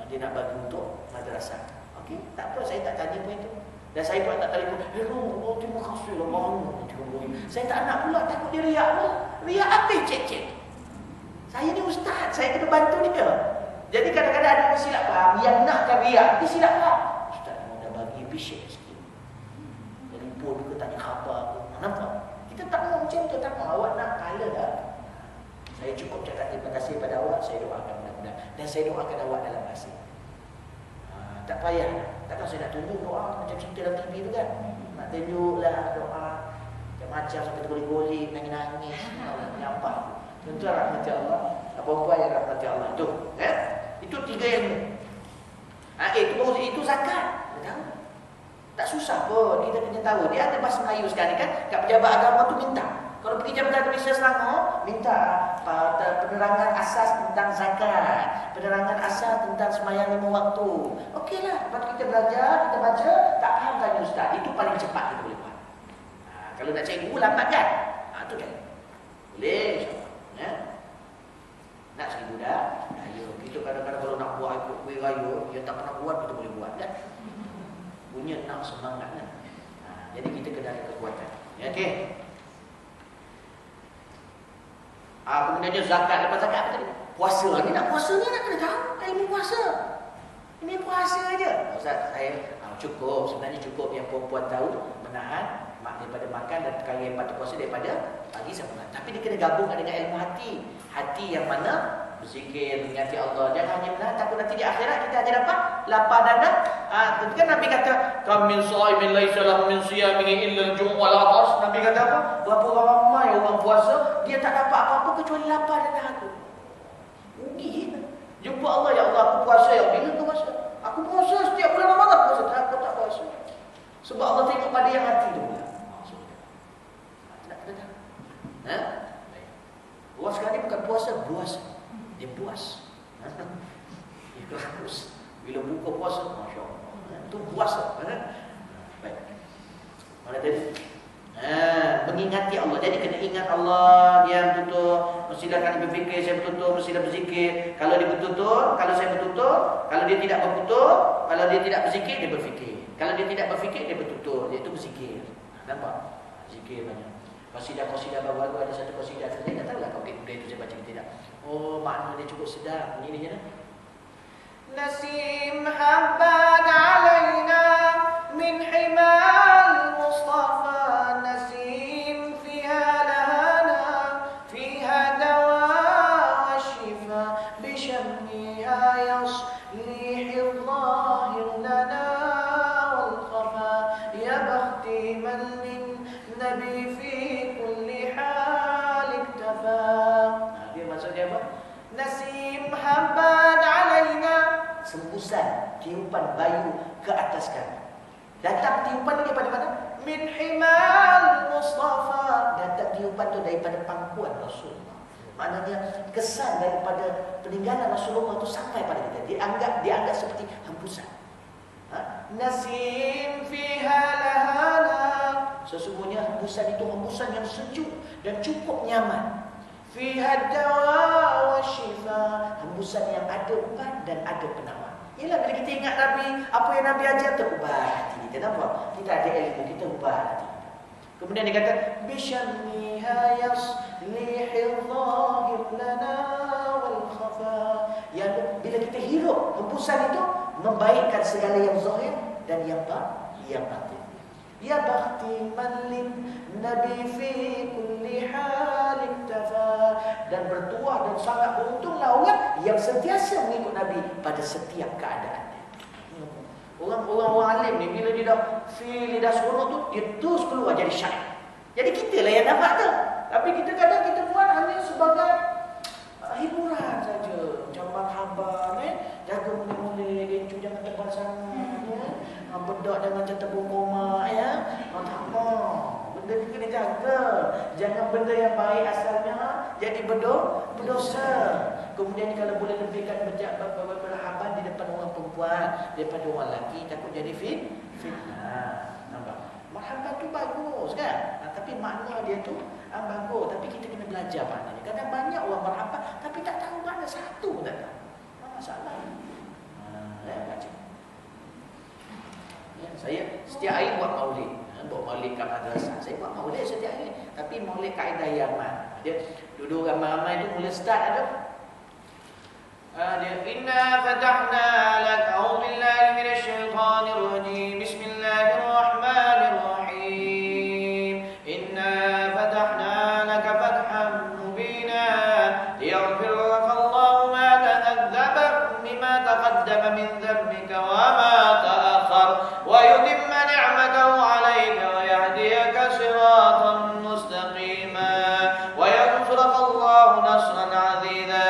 Dia nak bagi untuk madrasah. Okey, tak apa, saya tak tanya pun itu. Dan saya pun tak telefon. Allah, terima kasih lah, mana RM30,000. Saya tak nak pula, takut dia riak pun. Riak apa cek-cek? Saya ni ustaz, saya kena bantu dia. Jadi kadang-kadang ada orang silap faham. Yang nakkan riak, dia silap faham. Ustaz mau dah bagi bisik sikit. Telefon ke tanya khabar aku. Nampak? Kita tak mau macam tu, tak mau. Awak nak kala dah. Saya cukup cakap terima kasih pada awak. Saya doakan mudah-mudahan. Dan saya doakan awak dalam kasih. Tak payah. Takkan saya nak tunjuk doa macam cerita dalam TV tu kan. Nak tunjuklah doa macam-macam sampai tergolek-golek, nangis-nangis. Nampak? Tentu rahmat Allah. Apa-apa yang rahmat Allah tu. Itu 3 ilmu. Itu zakat. Tahu? Tak susah pun. Kita kena tahu. Dia ada bahasa Melayu sekali kan. Kat pejabat agama tu minta. Kalau pergi Jabatan Komisaris Selangor, minta penerangan asas tentang zakat, penerangan asas tentang sembahyang 5 waktu. Okeylah, lepas kita belajar, kita baca, tak faham tanya ustaz. Itu paling cepat kita boleh buat. Kalau nak cikgu lambat kan? Itu kan. Boleh insya-Allah. Nak cikgu dah. Ayo, kita kadang-kadang kalau nak buat ikut kuih raya, yang tak pernah buat kita boleh buat kan? Punya nak semangat kan? Jadi kita kena ada kekuatan. Ya, okey. Kemudiannya zakat. Lepas zakat apa tadi? Puasa. Ni nak puasa ni nak kena tahu ilmu puasa. Ini puasa aja. Ustaz, saya cukup. Sebenarnya cukup yang perempuan tahu menahan daripada makan dan kali yang patut puasa daripada pagi sampai malam. Tapi dia kena gabungkan dengan ilmu hati. Hati yang mana berzikir, mengingati Allah. Jangan hanya menahan, takut nanti di akhirat kita aja dapat lapar dada. Itu kan Nabi kata, "Kam min shaimin laisa lahu min siyamihi illa al-ju' wal 'atash." Nabi kata apa? Berapa ramai orang puasa, dia tak dapat apa-apa kecuali lapar dan dahaga. Rugi. Jumpa Allah, ya Allah, aku puasa ya. Bila kau puasa? Aku puasa setiap bulan Ramadan puasa. Aku tak puasa. Sebab Allah tengok pada yang hati tu. Orang sekarang ni bukan puasa, buas. Dia puas. Ikhlas. Bila buka puasa, Masya Allah. Itu puasa. Baik. Mana tadi? Mengingati Allah. Jadi kena ingat Allah. Dia betul-betul. Mestilah kena berfikir, saya betul-betul. Mestilah berzikir. Kalau dia betul-betul, kalau saya betul-betul. Kalau dia tidak betul, kalau dia tidak berzikir, dia berfikir. Kalau dia tidak berfikir, dia betul-betul. Dia itu berzikir. Nampak? Zikir banyak. Qasidah baru-baru ada satu qasidah. Saya tak tahu lah kalau benda itu saya baca ke tidak. Oh, makna dia cukup sedap. Ini je lah. Nasim habban alaina min himal Mustafa, nasim fiha lahana fiha dawa wa shifa bi shammiha yaslihi al-zahir lana wal khafa ya bakhti man min nabi fi kulli hal iktafa. Dia maksudnya apa? Nasim habban alaina, sembusan, tiupan bayu ke atas kami. Datang tiupan ni daripada mana? Min himal Mustafa. Datang tiupan tu daripada pangkuan Rasulullah. Maknanya kesan daripada peninggalan Rasulullah tu sampai pada kita. Dianggap seperti hembusan. Nasim fiha lahana, sesungguhnya hembusan itu hembusan yang sejuk dan cukup nyaman. Fiha dawa wa shifa, hembusan yang ada ubat dan ada penawar. Ialah bila kita ingat Nabi, apa yang Nabi ajar terubat hati kita. Nampak? Kita ada ilmu, kita ubah hati. Kemudian dia kata, bishammiha yaslihil zahir lana wal khafa. Yang bila kita hirup hembusan itu membaikkan segala yang zahir dan yang batin. Ya bakhti man lin nabi fi kulli hal iktafa, dan bertuah dan sangat beruntunglah orang yang sentiasa mengikut Nabi pada setiap keadaan. Orang alim ni bila dia dah fi lidah seronok tu, dia terus keluar jadi syair. Jadi kita lah yang dapat tu. Tapi kita kadang kita buat hanya sebagai hiburan saja. Macam marhaban, jaga mula-mula gencu jangan tebal sangat. Bedak jangan tebung koma, ya. Tak mau. Benda ni kena jaga. Jangan benda yang baik asalnya jadi berdosa. Kemudian kalau boleh lebihkan berhaban di depan orang perempuan daripada orang lelaki, takut jadi fitnah. Nampak? Marhaban tu bagus kan? Tapi makna dia tu bagus. Tapi kita kena belajar maknanya. Kadang banyak orang marhaban tapi tak tahu makna satu pun tak tahu. Masalah. Baca. Saya setiap hari buat maulid. Buat maulid kat madrasah. Saya buat maulid setiap hari. Tapi maulid kaedah Yaman. Dia duduk ramai-ramai tu mula start ada. Dia inna fatahna lak a'udzu billahi minasy syaithanir rajim. Bismillahirrahmanirrahim. Inna fatahna lak fathan mubina liyaghfir laka Allahu ma taqaddama mimma taqaddama min dhanbika wa ma ta'akhkhar wa yutimma ni'matahu 'alayka wa yahdiyaka siratan mustaqima wa yansuraka Allahu nasran 'aziza.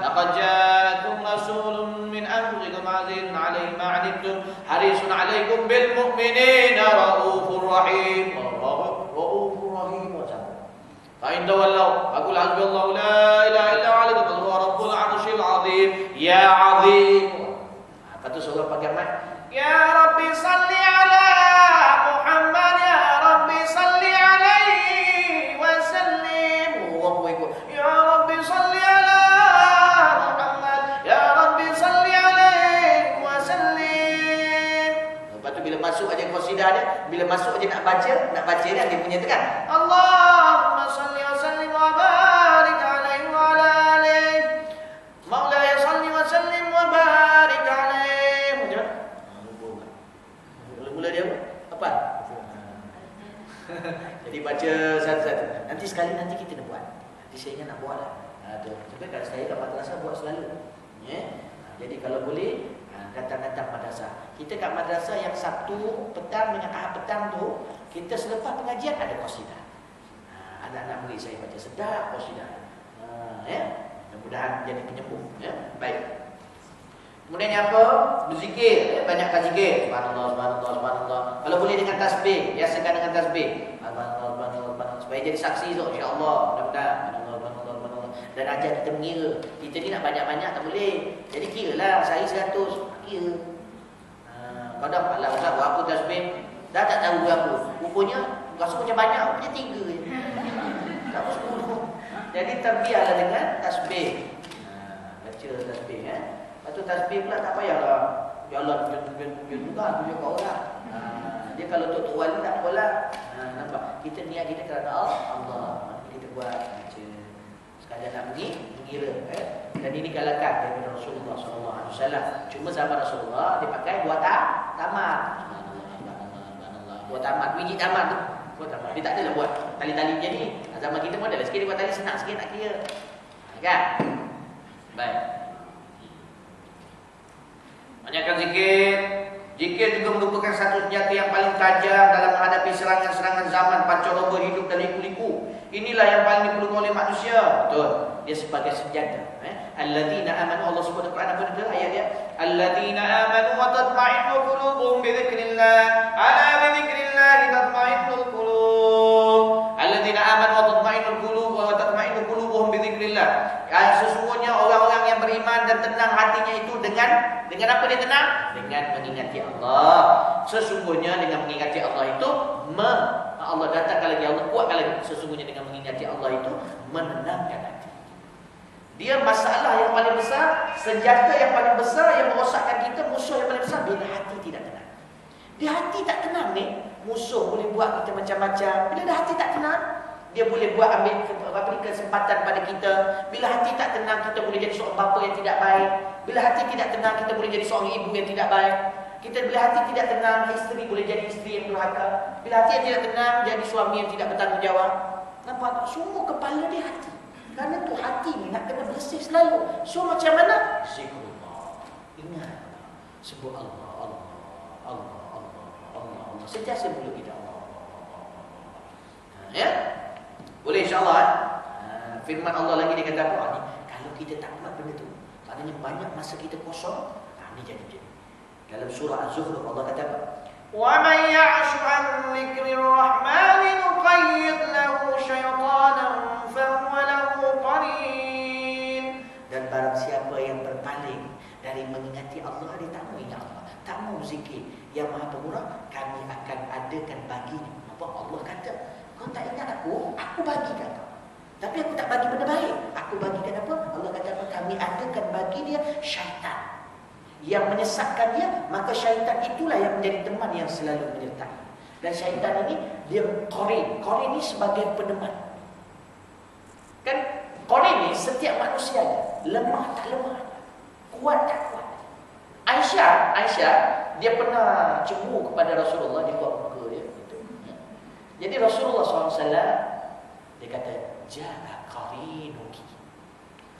Laqad ja'akum rasulun min anfusikum 'azizun 'alayhi ma 'anittum harisun 'alaykum bil mu'minina raufur rahim. Raufur rahim. Fa in tawallaw aqul hasbiyallahu la ilaha illa huwa rabbul 'arsyil 'azim. Ya 'azim. Kata seorang pakai mic, ya Rabbi salli ala Muhammad, ya Rabbi salli alaihi wa sallim. Orang pun ikut, ya Rabbi salli ala Muhammad, ya Rabbi salli alaihi wa sallim. Lepas tu bila masuk aja qasidah dia, bila masuk je nak baca dah dia punya tu kan. Allahumma salli wa sallim wa barik alaihi wa ala alihi. Maulaya salli wa sallim wa barik alaihi. Macam mana? Mula dia apa? Jadi baca satu-satu. Nanti kita nak buat. Nanti saya ingat nak buat lah. Tapi kalau saya kat madrasah buat selalu. Jadi kalau boleh datang madrasah. Kita kat madrasah yang Sabtu petang dengan Ahad petang tu, kita selepas pengajian ada qasidah. Anak-anak murid saya baca sedap qasidah. Mudah-mudahan jadi penyembuh. Baik. Kemudian apa? Berzikir, banyakkan zikir. Subhanallah, subhanallah, subhanallah. Kalau boleh dengan tasbih, biasakan dengan tasbih. Subhanallah, subhanallah, subhanallah. Supaya jadi saksi tu, insya-Allah. Mudah-mudahan. Subhanallah, subhanallah. Dan ajar kita mengira. Kita ni nak banyak-banyak tak boleh. Jadi kiralah sehari 100, kira. Kau dah lah Ustaz, buat apa tasbih? Dah tak tahu berapa. Rupanya rasa macam banyak, rupanya 3 je. Tak apa 10. Jadi terbiarlah dengan tasbih. Baca tasbih Lepas tu tasbih pula tak payahlah. Ya Allah, juga tu juga orang. Dia kalau Tok Wali tak apalah. Nampak? Kita niat kita kerana Allah. Kita buat baca. Sekadar nak mengira. Dan ini galakan daripada Rasulullah SAW. Cuma zaman Rasulullah dia pakai buat tamat. Buat tamat, biji tamat tu. Buat tamat. Dia tak adalah buat tali-tali macam ni. Zaman kita pun ada sikit dia buat tali senang sikit nak kira. Kan? Baik. Banyakkan zikir. Zikir juga merupakan satu senjata yang paling tajam dalam menghadapi serangan-serangan zaman pancaroba hidup dan liku-liku. Inilah yang paling diperlukan oleh manusia. Betul. Dia sebagai senjata. Alladzina amanu, Allah sebut dalam Quran apa dia ayat dia? Alladzina amanu wa tatma'innu qulubuhum bi dzikrillah. Ala bi dzikrillah tatma'innul qulub. Alladzina amanu wa tatma'innul qulub wa tatma'innu qulubuhum bi dzikrillah. Sesungguhnya orang-orang yang beriman dan tenang hatinya itu dengan apa dia tenang? Dengan mengingati Allah. Sesungguhnya dengan mengingati Allah itu Allah datangkan lagi, Allah kuatkan lagi. Sesungguhnya dengan mengingati Allah itu menenangkan hati. Dia masalah yang paling besar, senjata yang paling besar yang merosakkan kita, musuh yang paling besar bila hati tidak tenang. Di hati tak tenang ni, musuh boleh buat kita macam-macam. Bila dah hati tak tenang, dia boleh buat ambil kesempatan pada kita. Bila hati tak tenang, kita boleh jadi seorang bapa yang tidak baik. Bila hati tidak tenang, kita boleh jadi seorang ibu yang tidak baik. Bila hati tidak tenang, isteri boleh jadi isteri yang durhaka. Bila hati yang tidak tenang, jadi suami yang tidak bertanggungjawab. Nampak tak? Semua kepala dia hati. Kerana tu hati ni nak kena bersih selalu. So macam mana? Zikrullah. Ingat. Sebut Allah. Sentiasa mulut kita Allah. Ya? Boleh insya-Allah. Firman Allah lagi dia kata apa ni? Kalau kita tak buat benda tu, maknanya banyak masa kita kosong. Ni jadi. Dalam surah Az-Zukhruf Allah kata apa? Wa man ya'shu 'an dzikrir rahmani nuqayyid lahu syaitanan fa huwa lahu qarin. Dan barang siapa yang berpaling dari mengingati Allah, dia tak mau ingat Allah, tak mau zikir yang Maha Pemurah, kami akan adakan baginya. Apa Allah kata? Kau tak ingat aku bagikan kau. Tapi aku tak bagi benda baik. Aku bagikan apa? Allah kata apa? Kami adakan bagi dia syaitan yang menyesatkan dia, maka syaitan itulah yang menjadi teman yang selalu menyertai. Dan syaitan ini dia qarin. Qarin ini sebagai peneman. Kan qarin ini setiap manusia lemah tak lemah, kuat tak kuat. Aisyah dia pernah cemburu kepada Rasulullah di buat muka dia gitu. Jadi Rasulullah SAW dia kata ja'a qarinuki.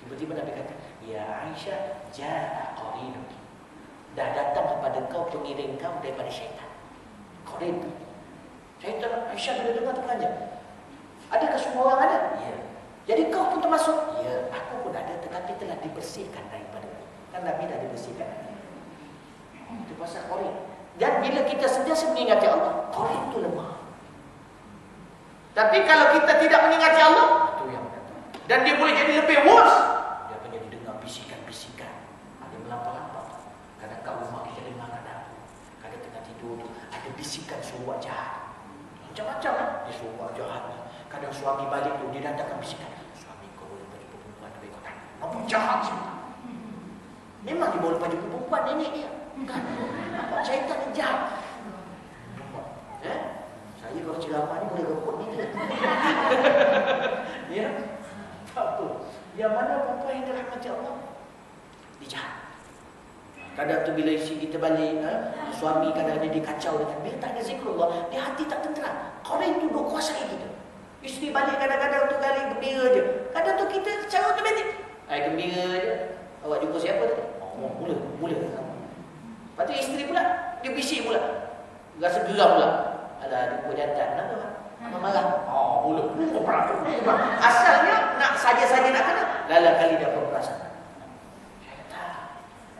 Tiba-tiba Nabi kata, ya Aisyah, ja'a qarinuki. Dah datang kepada kau pengiring kau daripada syaitan. Qarin. Syaitan. Aisyah bila dengar terperanjat. Adakah semua orang ada? Ya. Jadi kau pun termasuk? Ya. Aku pun ada, tetapi telah dibersihkan daripada. Kan Nabi dah dibersihkan. Itu pasal qarin. Dan bila kita sentiasa mengingati Allah, qarin itu lemah. Tapi kalau kita tidak mengingati Allah, itu yang datang. Dan dia boleh jadi lebih worse. Dia akan jadi dengar bisikan-bisikan. Ada melampau-lampau. Kadang kat rumah kita dengar kadang tengah tidur tu ada bisikan suara jahat. Macam-macam lah. Dia suara jahat. Kadang suami balik tu dia datangkan bisikan. Suami kau boleh baju perempuan lebih kau tak. Nampak jahat semua. Memang dia boleh baju perempuan nenek dia. Kan? Nampak syaitan yang jahat. ceramah ni boleh rekod ni. Ya. Tak apa. Yang mana perempuan yang dirahmati Allah? Dia jahat. Kadang tu bila isteri kita balik, suami kadang-kadang dia kacau dengan bila tak ada zikrullah, dia hati tak tenteram. Korang tu duk kuasai kita. Isteri balik kadang-kadang tu kali gembira je. Kadang tu kita cara otomatik. Gembira je. Awak jumpa siapa tadi? Oh, mula. Lepas tu isteri pula, dia bisik pula. Rasa geram pula. Alah, jumpa jantan. Kenapa? Abang marah. Oh, mula. Asalnya nak saja-saja nak kena. Lala kali dah berperasaan.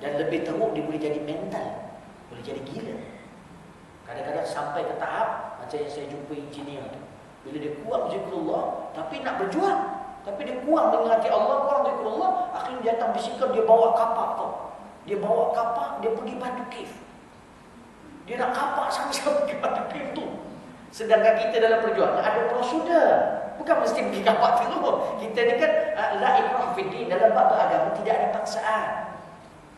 Dan lebih teruk dia boleh jadi mental, boleh jadi gila. Kadang-kadang sampai ke tahap macam yang saya jumpa engineer tu. Bila dia kurang zikrullah, tapi nak berjuang, tapi dia kurang dengan hati Allah, kurang zikrullah, akhirnya datang bisikal, dia bawa kapak tu. Dia bawa kapak, dia pergi Batu Cave. Dia nak kapak sampai ke Batu Cave tu. Sedangkan kita dalam perjuangan ada prosedur. Bukan mesti pergi kapak tu. Kita ni kan la ikrah fid din, dalam bab agama tidak ada paksaan.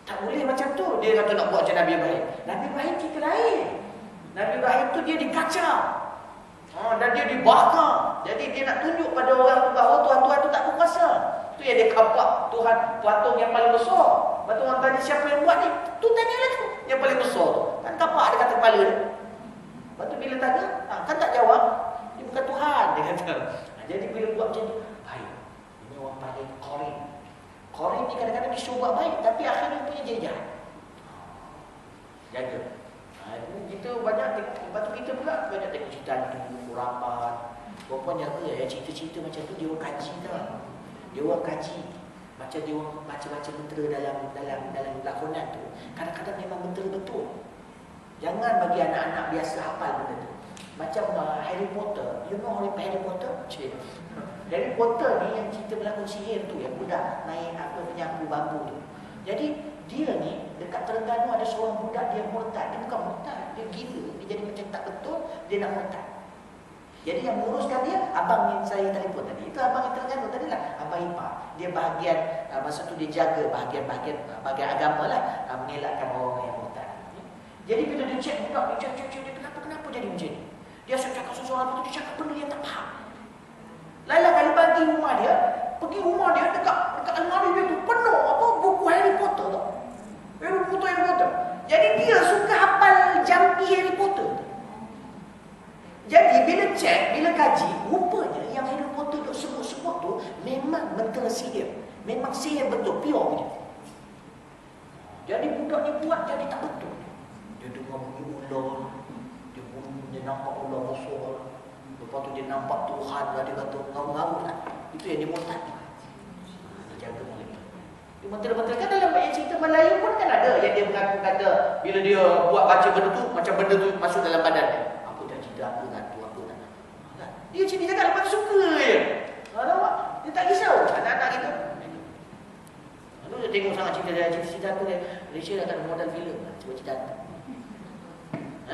Tak boleh macam tu. Dia kata nak buat macam Nabi Ibrahim. Nabi Ibrahim cerita lain. Nabi Ibrahim tu dia dikacau. Dan dia dibakar. Jadi dia nak tunjuk pada orang tu bahawa Tuhan-Tuhan tu tak berkuasa. Tu yang dia kapak Tuhan, patung yang paling besar. Lepas tu orang tanya siapa yang buat ni? Tu tanya lah tu. Yang paling besar tu. Kan kapak ada kata kepala dia. Lepas tu bila tanya, kan tak jawab. Dia bukan Tuhan. Dia kata. Jadi bila buat macam tu, baik. Ini orang panggil Qorin. Qorin ni kadang-kadang dia cuba baik, tapi akhirnya punya jadi jahat. Jaga. Kita banyak, lepas tu kita pula banyak tengok cerita tu, kurapan. Perempuan jaga ya, cerita-cerita macam tu dia orang kaji tau. Dia orang kaji. Macam dia orang baca-baca mentera dalam lakonan tu. Kadang-kadang memang mentera betul. Jangan bagi anak-anak biasa hafal benda tu. Macam Harry Potter. You know Harry Potter? Cik. Harry Potter ni yang cerita berlakon sihir tu, yang budak naik penyapu bambu tu. Jadi dia ni dekat Terengganu ada seorang budak dia murtad. Dia bukan murtad, dia gila. Dia jadi macam tak betul, dia nak murtad. Jadi yang menguruskan dia abang yang saya telefon tadi. Itu abang yang Terengganu tadi lah, abang ipar. Dia bahagian masa tu dia jaga bahagian agama lah, mengelakkan orang yang murtad. Jadi bila dia cek budak, dia cek dia kenapa jadi macam ni. Dia cakap sesuatu tu, dia cakap benda yang tak faham. Lala kali pergi rumah dia dekat almari dia tu penuh buku Harry Potter tu. Harry Potter. Jadi dia suka hafal jampi Harry Potter. Jadi bila kaji, rupanya yang Harry Potter duk sebut-sebut tu memang mentera sihir. Memang sihir betul, pure punya. Jadi budak ni buat jadi tak betul. Dia dengar bunyi ular, dia nampak ular besar. Lepas tu dia nampak Tuhan lah, dia kata ngaru-ngaru lah. Itu yang dia murtad. Dia jaga mereka. Dia mentera-mentera kan dalam banyak cerita Melayu pun kan ada yang dia mengaku kata bila dia buat baca benda tu, macam benda tu masuk dalam badan dia. Apa dah cerita apa tu apa tak. Dia cerita cakap lepas tu suka je. Nampak? Dia tak risau anak-anak kita. Lalu dia tengok sangat cerita tu dia. Malaysia dah tak ada modal filem. Cuba cerita.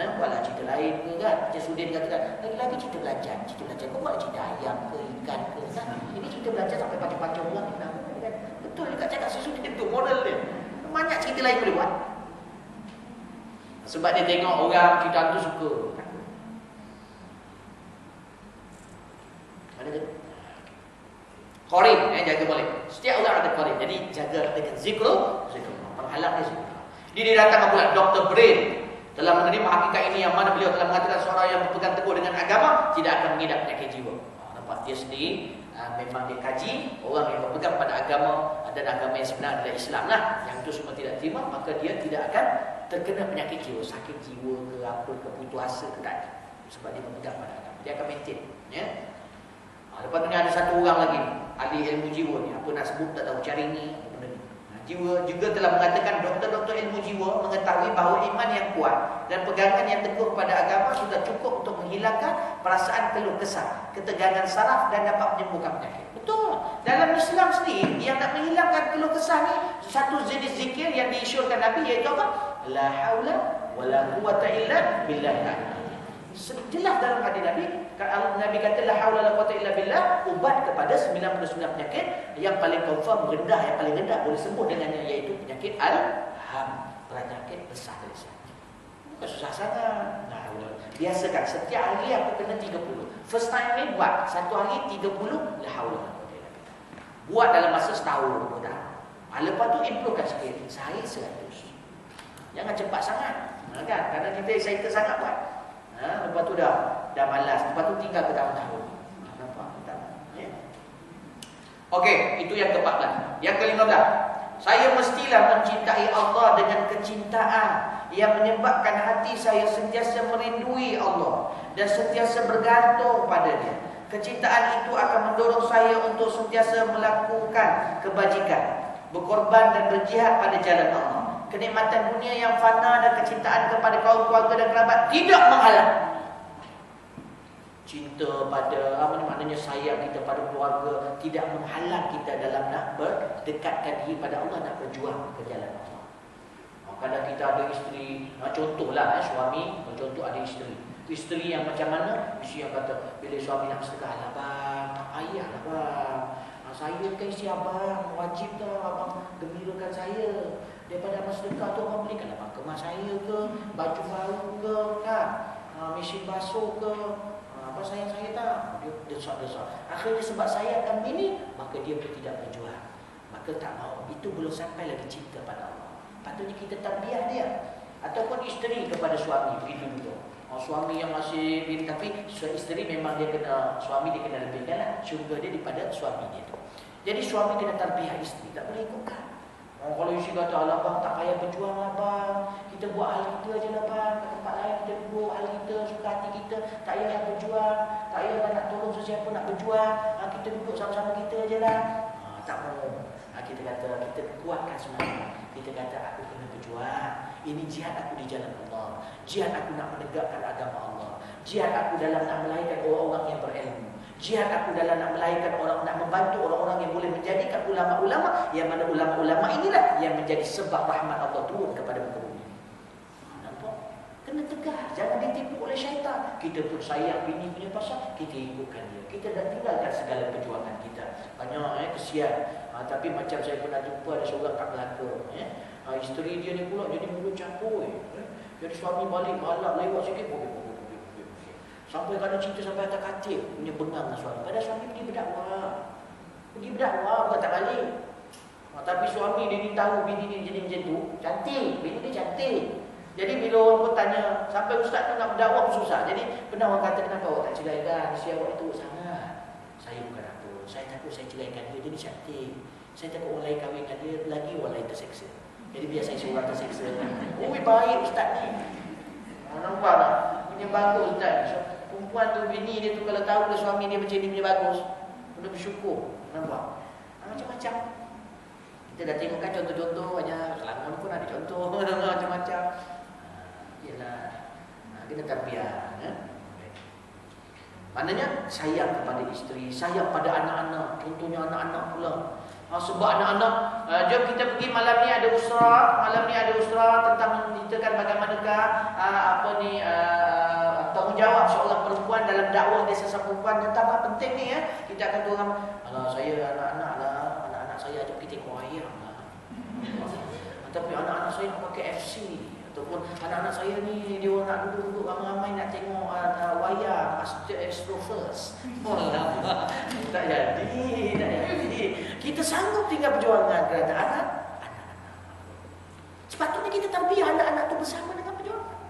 Buatlah cerita lain ke kan. Macam Sudin katakan, lagi-lagi cerita belajar. Kau buat cerita ayam ke, ikan ke kan. Ini cerita belajar sampai pancang-pancang orang kan. Betul dia cakap si Sudin tu model dia. Banyak cerita lain boleh buat. Sebab dia tengok orang kita tu suka. Ada tu. Qorin, jaga boleh. Setiap orang ada qorin. Jadi jaga dengan zikrul. Penghalang dia zikrul. Dia datang pula Dr. Brain. Telah menerima hakikat ini yang mana beliau telah mengatakan seorang yang berpegang teguh dengan agama tidak akan mengidap penyakit jiwa. Nampak dia sendiri memang dia kaji orang yang berpegang pada agama dan agama yang sebenar adalah Islam lah. Yang itu semua tidak terima, maka dia tidak akan terkena penyakit jiwa, sakit jiwa ke apa ke putus asa ke tak. Sebab dia berpegang pada agama. Dia akan maintain, ya. Lepas tu ni ada satu orang lagi ahli ilmu jiwa ni, apa nak sebut tak tahu, cari ni jiwa juga telah mengatakan doktor-doktor ilmu jiwa mengetahui bahawa iman yang kuat dan pegangan yang teguh pada agama sudah cukup untuk menghilangkan perasaan keluh kesah, ketegangan saraf dan dapat menyembuhkan penyakit. Betul. Dalam Islam sendiri yang nak menghilangkan keluh kesah ni satu jenis zikir yang diisyaratkan Nabi iaitu apa? La haula wala quwata illa billah. Jelas dalam hadis Nabi kata la haula wala quwata illa billah, ubat kepada 99 penyakit yang paling confirm rendah, yang paling rendah boleh sembuh dengannya, iaitu penyakit al-ham, penyakit besar dari sana. Bukan susah sangat. Nah, Biasakan setiap hari aku kena 30. First time ni buat satu hari 30, la haula. Buat dalam masa setahun pun dah. Lepas tu improvekan sikit. Saya 100. Jangan cepat sangat. Kan? Kadang kita excited sangat buat. Lepas tu dah malas. Lepas tu tinggal bertahun-tahun. Nampak? Ya? Okey, itu yang ke-14. Yang ke-15. Saya mestilah mencintai Allah dengan kecintaan yang menyebabkan hati saya sentiasa merindui Allah dan sentiasa bergantung pada Dia. Kecintaan itu akan mendorong saya untuk sentiasa melakukan kebajikan, berkorban dan berjihad pada jalan Allah. Kenikmatan dunia yang fana dan kecintaan kepada kaum keluarga dan kerabat tidak menghalang. Cinta pada maknanya sayang kita pada keluarga tidak menghalang kita dalam nak berdekatkan diri pada Allah, nak berjuang ke jalan Allah. Kalau kita ada isteri, contohlah suami, contoh ada isteri yang macam mana? Isteri yang kata bila suami nak sedekah, lah bang, ayah lah bang, saya kan isteri abang, wajib dah abang gembirakan saya. Daripada abang sedekah tu abang belikan abang kemas saya ke, baju baru ke, kan, mesin basuh ke. Apa sayang saya tak? Dia desak-desak. Akhirnya sebab saya akan bini, maka dia pun tidak berjuang. Maka tak mahu. Itu belum sampai lagi cinta pada Allah. Patutnya kita tarbiyah dia. Ataupun isteri kepada suami. Begitu juga. Suami yang masih bini, tapi isteri memang dia kena, suami dia kena lebihkan lah syurga dia daripada suami dia tu. Jadi suami kena tarbiyah isteri. Tak boleh ikutkan. Kalau isteri kata, alah bang, tak payah berjuang lah bang, kita buat hal kita je lah bang, ke tempat lain kita duduk hal kita, suka hati kita, tak payahlah berjuang, tak payahlah nak tolong sesiapa nak berjuang, kita duduk sama-sama kita je lah. Tak mahu. Kita kata, kita kuatkan semangat. Kita kata, aku kena berjuang. Ini jihad aku di jalan Allah. Jihad aku nak menegakkan agama Allah. Jihad aku dalam nak melahirkan orang-orang yang berilmu. Jihad aku dalam nak melahirkan orang, nak membantu orang-orang yang boleh menjadikan ulama-ulama, yang mana ulama-ulama inilah yang menjadi sebab rahmat Allah turun kepada muka bumi. Nampak? Kena tegar, jangan ditipu oleh syaitan. Kita pun sayang bini punya pasal, kita ikutkan dia. Kita dah tinggalkan segala perjuangan kita. Banyak kesian. Tapi macam saya pernah jumpa ada seorang kat Melaka. Isteri dia ni pula jadi mulut campur. Jadi suami balik malap lewat sikit, sampai kadang cerita sampai atas katil punya bengang suami. Padahal suami pergi berdakwah. Bukan tak balik. Tapi suami dia ni tahu bini dia jadi macam tu, cantik, bini dia cantik. Jadi bila orang pun tanya, sampai ustaz tu nak berdakwah pun susah. Jadi pernah orang kata, kenapa awak tak ceraikan? Si awak itu sangat. Saya bukan apa. Saya takut saya ceraikan dia, dia cantik. Saya takut orang lain kahwin dengan dia, lagi orang lain terseksa. Jadi biar saya seorang terseksa. Oh, baik ustaz ni. Nampak tak? Punya bagus ustaz. Perempuan tu, bini dia tu kalau tahu suami dia macam ni punya bagus, dia bersyukur. Nampak? Macam-macam. Kita dah tengok kan contoh-contoh aja. Selangor pun ada contoh macam-macam. Yalah. Kita tarbiyah, Maknanya sayang kepada isteri, sayang pada anak-anak. Contohnya anak-anak pula. Sebab anak-anak, jom kita pergi malam ni ada usrah, tentang menceritakan bagaimanakah tanggungjawab seorang perempuan dalam dakwah dia sesama perempuan. Yang tambah penting ni kita akan turun. Saya anak-anak saya ajak kita tengok wayang lah. Tapi anak-anak saya nak pakai FC, ataupun anak-anak saya ni dia nak duduk-duduk ramai-ramai nak tengok wayang Astro First. Tak jadi. Kita sanggup tinggal perjuangan kerana anak-anak. Sepatutnya kita tarbiyah anak-anak tu bersama dengan perjuangan.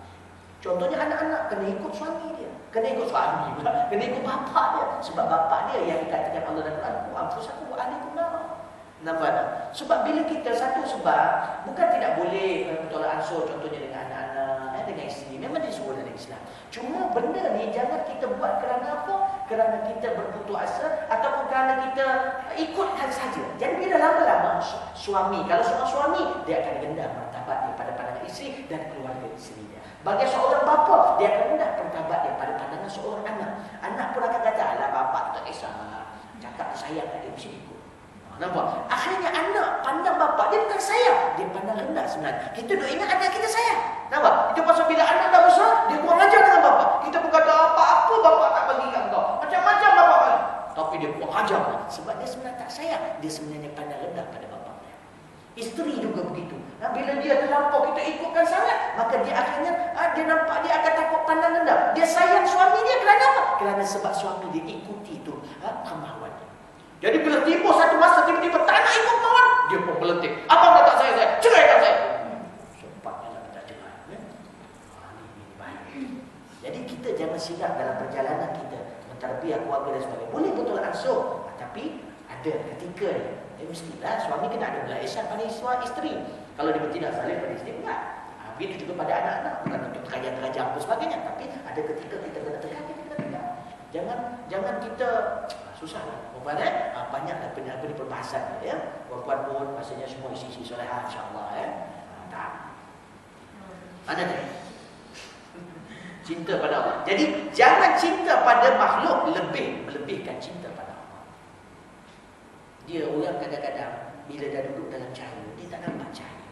Contohnya anak-anak kena ikut suami dia, kena ikut suami pula, kena ikut bapa dia. Sebab bapa dia yang dikatakan Allah dan Quran, "Anfusakum wa ahlikum nar." Nampak tak? Sebab bila kita satu sebab, bukan tidak boleh bertolak ansur contohnya dengan anak-anak, dengan isteri. Memang disuruh dalam Islam. Cuma benda ni jangan kita buat kerana apa? Kerana kita berputus asa ataupun kerana kita ikutkan saja. Jadi bila lama-lama suami, kalau seorang suami, dia akan rendah martabat dia pada pandangan isteri dan keluarga isteri dia. Bagi seorang bapa, dia akan rendah martabat dia pada pandangan seorang anak. Anak pun akan kata, alah bapa tu tak kisah, cakap sayang kat dia, mesti ikut. Nampak? Akhirnya anak pandang bapa, dia bukan sayang, dia pandang rendah sebenarnya. Kita duk ingat anak kita sayang. Nampak? Itu pasal bila anak dah besar, dia kurang ajar dengan bapa. Kita pun kata apa-apa bapa tak bagi kat kau. Macam-macam bapa bagi. Tapi dia kurang ajar. Sebab dia sebenarnya tak sayang, dia sebenarnya pandang rendah pada bapa dia. Isteri juga begitu. Bila dia terlampau kita ikutkan sangat, maka dia akhirnya dia nampak dia akan takut pandang rendah. Dia sayang suami dia kerana apa? Kerana sebab suami dia ikuti itu kemahuan dia. Jadi bila timbul satu masa tiba-tiba tak nak ikut kemahuan, dia pun melentik. Abang dah tak saya, ceraikan saya. Sempatnya nak minta cerai. Ini baik. Jadi kita jangan silap dalam perjalanan kita mentarbiah keluarga dan sebagainya. Boleh betul ansur, tapi ada ketika ni mestilah suami kena ada belas ihsan pada isteri. Kalau dia tidak saleh pada isteri, enggak. Begitu juga pada anak-anak, bukan untuk terajang-terajang apa sebagainya, tapi ada ketika kita kena tekan, kita kena tekan. Jangan kita susahlah. Banyaklah perbahasan ya. Perempuan pun maksudnya semua isi-isi solehah insya-Allah ya. Tak. Ada tak? Cinta pada Allah. Jadi jangan cinta pada makhluk melebihkan cinta pada Allah. Dia orang kadang-kadang bila dah duduk dalam cahaya, dia tak nampak cahaya.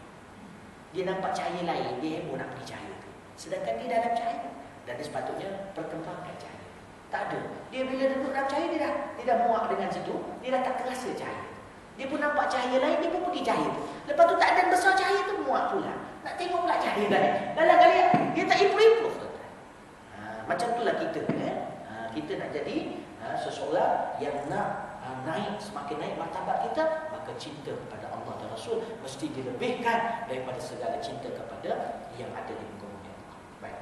Dia nampak cahaya lain, dia heboh nak pergi cahaya tu. Sedangkan dia dalam cahaya dan dia sepatutnya perkembangkan cahaya. Tak ada. Dia bila duduk dalam cahaya dia dah muak dengan situ, dia dah tak terasa cahaya. Dia pun nampak cahaya lain, dia pun pergi cahaya tu. Lepas tu tak ada besar cahaya tu, muak pula. Nak tengok pula cahaya lain. Dalam kali dia tak improve. Macam itulah kita kita nak jadi seseorang yang nak naik, semakin naik martabat kita, maka cinta kepada Allah dan Rasul mesti dilebihkan daripada segala cinta kepada yang ada di muka bumi Allah. Baik.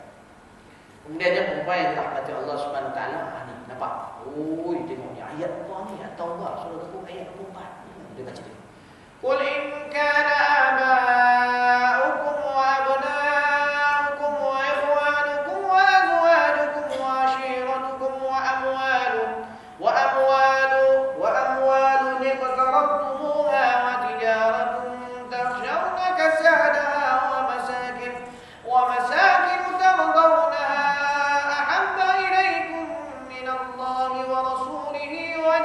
Kemudian ada perempuan yang dirahmati Allah Subhanahu Wa Taala. Ni nampak? Oi, tengok ni ayat Allah ni, At-Taubah surah 20 ayat 24. Dia baca dia. Qul in kana aba'ukum wa abna'ukum wa ikhwanukum wa azwajukum wa ashiratukum wa amwalun iqtarabtumuha wa tijaratun takhshawna kasadaha wa masakin tardawnaha ahabba ilaykum min Allahi wa rasulihi wa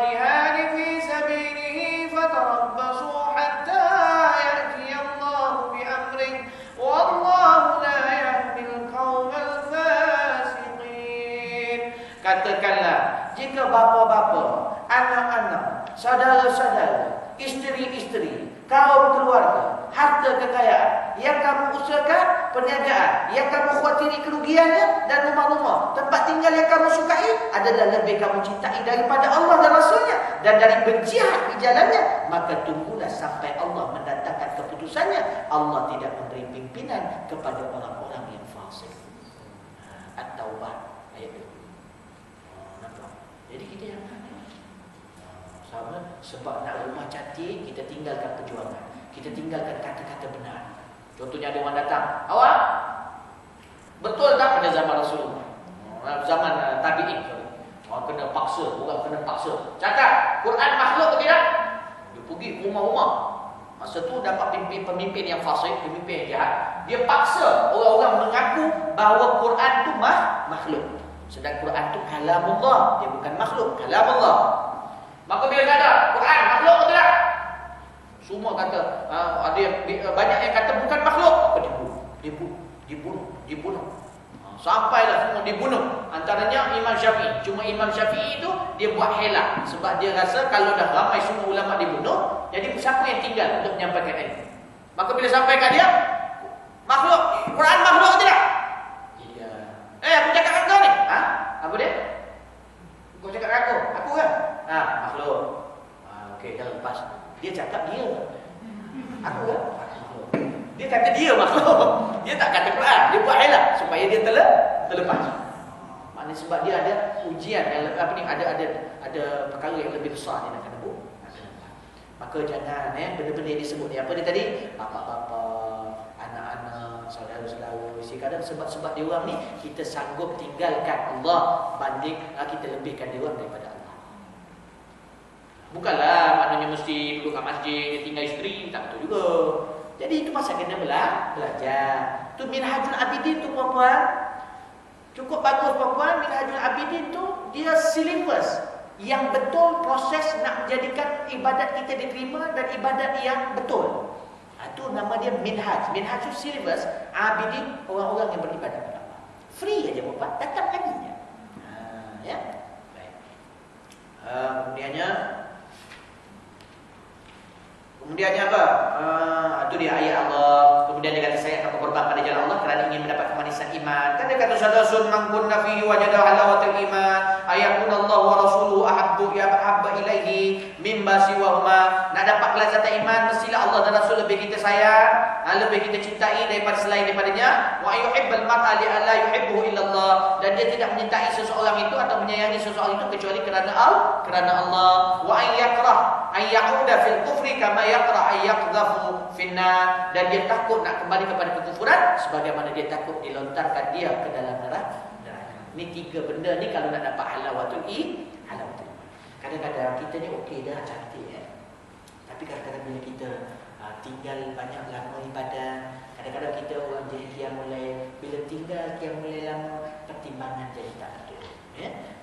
jihadin fi sabilihi fatarabbasu hatta ya'ti Allah bi amrih wallahu la yahdi al-qawmal fasiqin. Katakanlah, jika bapa-bapa, anak-anak, saudara-saudara, isteri-isteri, kaum keluarga, harta kekayaan yang kamu usahakan, perniagaan yang kamu khawatiri kerugiannya, dan rumah-rumah, tempat tinggal yang kamu sukai adalah lebih kamu cintai daripada Allah dan Rasulnya dan dari berjihad di jalannya, maka tunggulah sampai Allah mendatangkan keputusannya. Allah tidak memberi pimpinan kepada orang-orang yang fasik. At-Taubah ayat 2. Nampak? Jadi kita yang sama, sebab nak rumah cantik, kita tinggalkan perjuangan, kita tinggalkan kata-kata benar. Contohnya ada orang datang, awak betul tak pada zaman Rasulullah, zaman tabi'in, orang kena paksa, cakap Quran makhluk ke tidak? Dia pergi rumah-rumah. Masa tu dapat pemimpin yang fasik, pemimpin yang jahat. Dia paksa orang-orang mengaku bahawa Quran tu makhluk. Sedang Quran tu kalamullah, dia bukan makhluk, kalamullah. Maka bila kata Quran makhluk ke tidak? Semua kata ada banyak yang kata bukan makhluk, maka dibunuh. Sampailah semua dibunuh. Antaranya Imam Syafi'i. Cuma Imam Syafi'i itu dia buat helah sebab dia rasa kalau dah ramai semua ulama dibunuh, jadi siapa yang tinggal untuk menyampaikan ilmu? Maka bila sampaikan dia makhluk, Quran makhluk ke tidak? Dia aku cakap dengan kau ni. Apa dia? Kau cakap dengan aku kan? Makhluk. Okey, dah lepas. Dia cakap dia. Aku kan? Dia kata dia makhluk. Dia tak kata Quran. Dia buat helah supaya dia terlepas. Maknanya sebab dia ada ujian yang ada perkara yang lebih besar dia nak kena buat. Maka jangan benda-benda yang disebut ni. Apa dia tadi? Bapa-bapa, anak-anak, saudara-saudara. Kadang sebab dia orang ni kita sanggup tinggalkan Allah banding kita lebihkan dia orang daripada Allah. Bukanlah maknanya mesti duduk kat masjid, tinggal isteri, tak betul juga. Jadi itu masa kena belajar. Tu Minhajul Abidin tu puan-puan. Cukup bagus puan-puan, Minhajul Abidin tu dia syllabus yang betul proses nak menjadikan ibadat kita diterima dan ibadat yang betul. Itu nama dia Minhaj. Minhaj tu syllabus Abidin, orang-orang yang beribadat kepada Allah. Free aja puan-puan, datang kajinya. Ya. Baik. Kemudiannya Kemudiannya apa? Itu dia ayat Allah. Kemudian dia kata saya akan berkorban pada jalan Allah kerana ingin mendapat kemanisan iman. Kan dia kata sadasun man kunna fihi wajada halawatul iman. Ayakunallahu wa rasuluhu ahabbu ilaihi mimma siwahuma. Nak dapat kelezatan iman mestilah Allah dan Rasul lebih kita sayang, lebih kita cintai daripada selain daripadanya. Wa yuhibbul mar'a li alla yuhibbuhu illallah. Dan dia tidak mencintai seseorang itu atau menyayangi seseorang itu kecuali kerana Allah. Wa yakrah ay ya'uda fil kufri kama yaqra ay yaqdhafu finnar. Dan dia takut nak kembali kepada kekufuran sebagaimana dia takut dilontarkan dia ke dalam neraka. Ni tiga benda ni kalau nak dapat halawatul iman. Kadang-kadang kita ni okey dah, cantik tapi kadang-kadang bila kita tinggal banyak lama ibadah, kadang-kadang kita orang jadi qiyamul lail, bila tinggal qiyamul lail lama, pertimbangan jadi tak betul.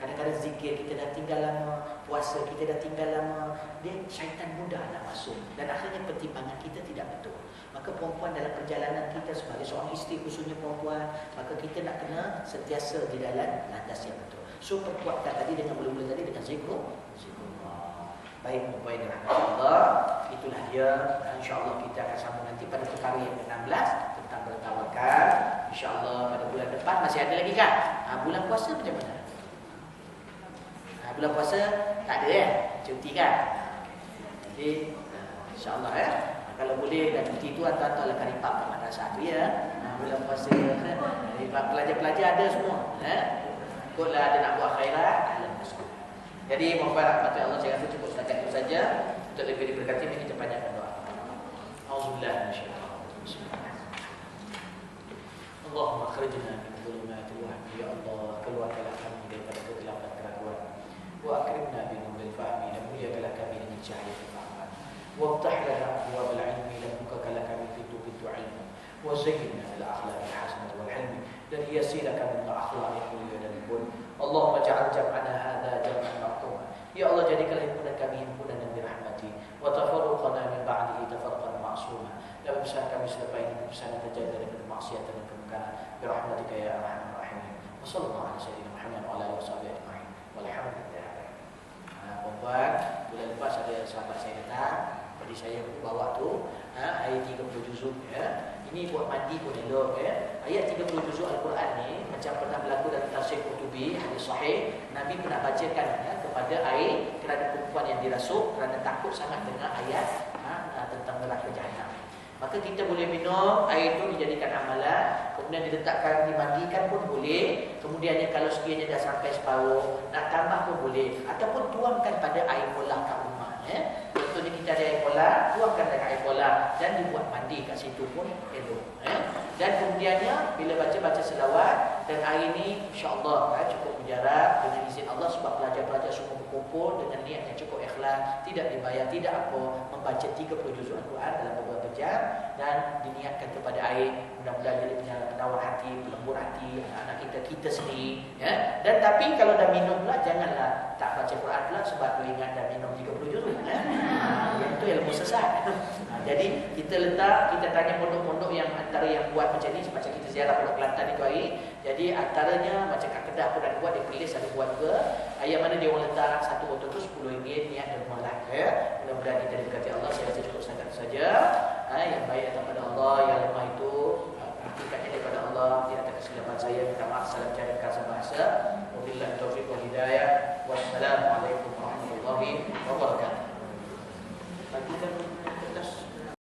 Kadang-kadang zikir kita dah tinggal lama, puasa kita dah tinggal lama, dia syaitan mudah nak masuk dan akhirnya pertimbangan kita tidak betul. Maka perempuan dalam perjalanan kita sebagai seorang isteri, khususnya perempuan, maka kita nak kena sentiasa di dalam landas yang betul. So perkuatkan tadi dengan mula-mula tadi dengan zikr. Baik perempuan yang dirahmati Allah, itulah dia. InsyaAllah kita akan sambung nanti pada perkara yang ke-16 tentang bertawakal. InsyaAllah pada bulan depan masih ada lagi kan? Bulan puasa macam mana? Bulan puasa tak ada cuti kan? Jadi InsyaAllah kalau boleh dan cuti tu atau lekat ripap kat madrasah tu bulan puasa pelajar-pelajar ada semua ikutlah ada nak buat khairat. Jadi mohon rahmat Allah, saya rasa cukup setakat itu saja. Untuk lebih diberkati mari kita panjangkan doa. Auzubillahi minasyaitanir Allahumma akhrijna min dhulumatil wahmi, ya Allah, keluarkanlah kami daripada kegelapan keraguan. Wa akrimna bi nuril fahmi, dan muliakanlah kami dengan cahaya pemahaman. Waftah lana abwaabal ilmi, dan bukakanlah kami pintu-pintu ilmu. Wa zayyinna bil akhlaqil hasanah wal hilmi, dan hiasilah kami dengan akhlak yang mulia dan lembut. Allahumma ja'al jam'ana hadza jam'an marhuma, ya Allah jadikanlah himpunan kami himpunan yang dirahmati. Wa tafarruqana min ba'dihi tafarruqan ma'suma, dan pesan kami selepas ini pesan yang terjaga daripada maksiat dan kemungkaran. Bi rahmatika ya arhamar rahimin. Wa sallallahu ala sayyidina Muhammad wa ala alihi washabihi ajma'in. Walhamdulillah. Perempuan, bulan lepas ada sahabat saya datang, jadi saya bawa tu ayat 30 juzuk Ini buat mandi pun elok Ayat 30 juzuk Al-Quran ni macam pernah berlaku dalam tafsir Qurtubi, hadis sahih, Nabi pernah bacakan kepada air kerana perempuan yang dirasuk kerana takut sangat dengan ayat tentang neraka jahanam. Maka kita boleh minum air itu dijadikan amalan, kemudian diletakkan, dimandikan pun boleh. Kemudiannya kalau sekiranya dah sampai separuh, nak tambah pun boleh, ataupun tuangkan pada air kolam kat rumah. Contohnya kita ada air kolam, tuangkan dekat air kolam dan dibuat mandi kat situ pun elok. Dan kemudiannya bila baca selawat, dan air ini insya-Allah cukup mujarab dengan izin Allah, sebab pelajar-pelajar semua berkumpul dengan niat yang cukup ikhlas, tidak dibayar, tidak apa, membaca 30 juzuk Al-Quran dalam beberapa jam dan diniatkan kepada air. Mudah-mudahan jadi penawar hati, pelembut hati anak-anak kita sendiri Dan tapi kalau dah minum pula, janganlah tak baca Quran pula sebab teringat dah minum 30 juzuk yang itu ilmu sesat. Jadi kita tanya pondok-pondok yang antara yang buat macam ni, macam kita ziarah Pondok Kelantan itu hari. Jadi antaranya macam kat Kedah pun ada buat, di Perlis ada buat ke. Yang mana dia orang letak satu botol tu RM10 niat dan malah. Mudah-mudahan kita diberkati Allah. Saya rasa cukup setakat itu saja. Yang baik datang pada Allah, yang lemah itu hakikatnya daripada Allah. Di atas kesilapan saya, minta maaf salah cara kata bahasa. Wabillahi taufiq wal hidayah. Wassalamualaikum warahmatullahi wabarakatuh.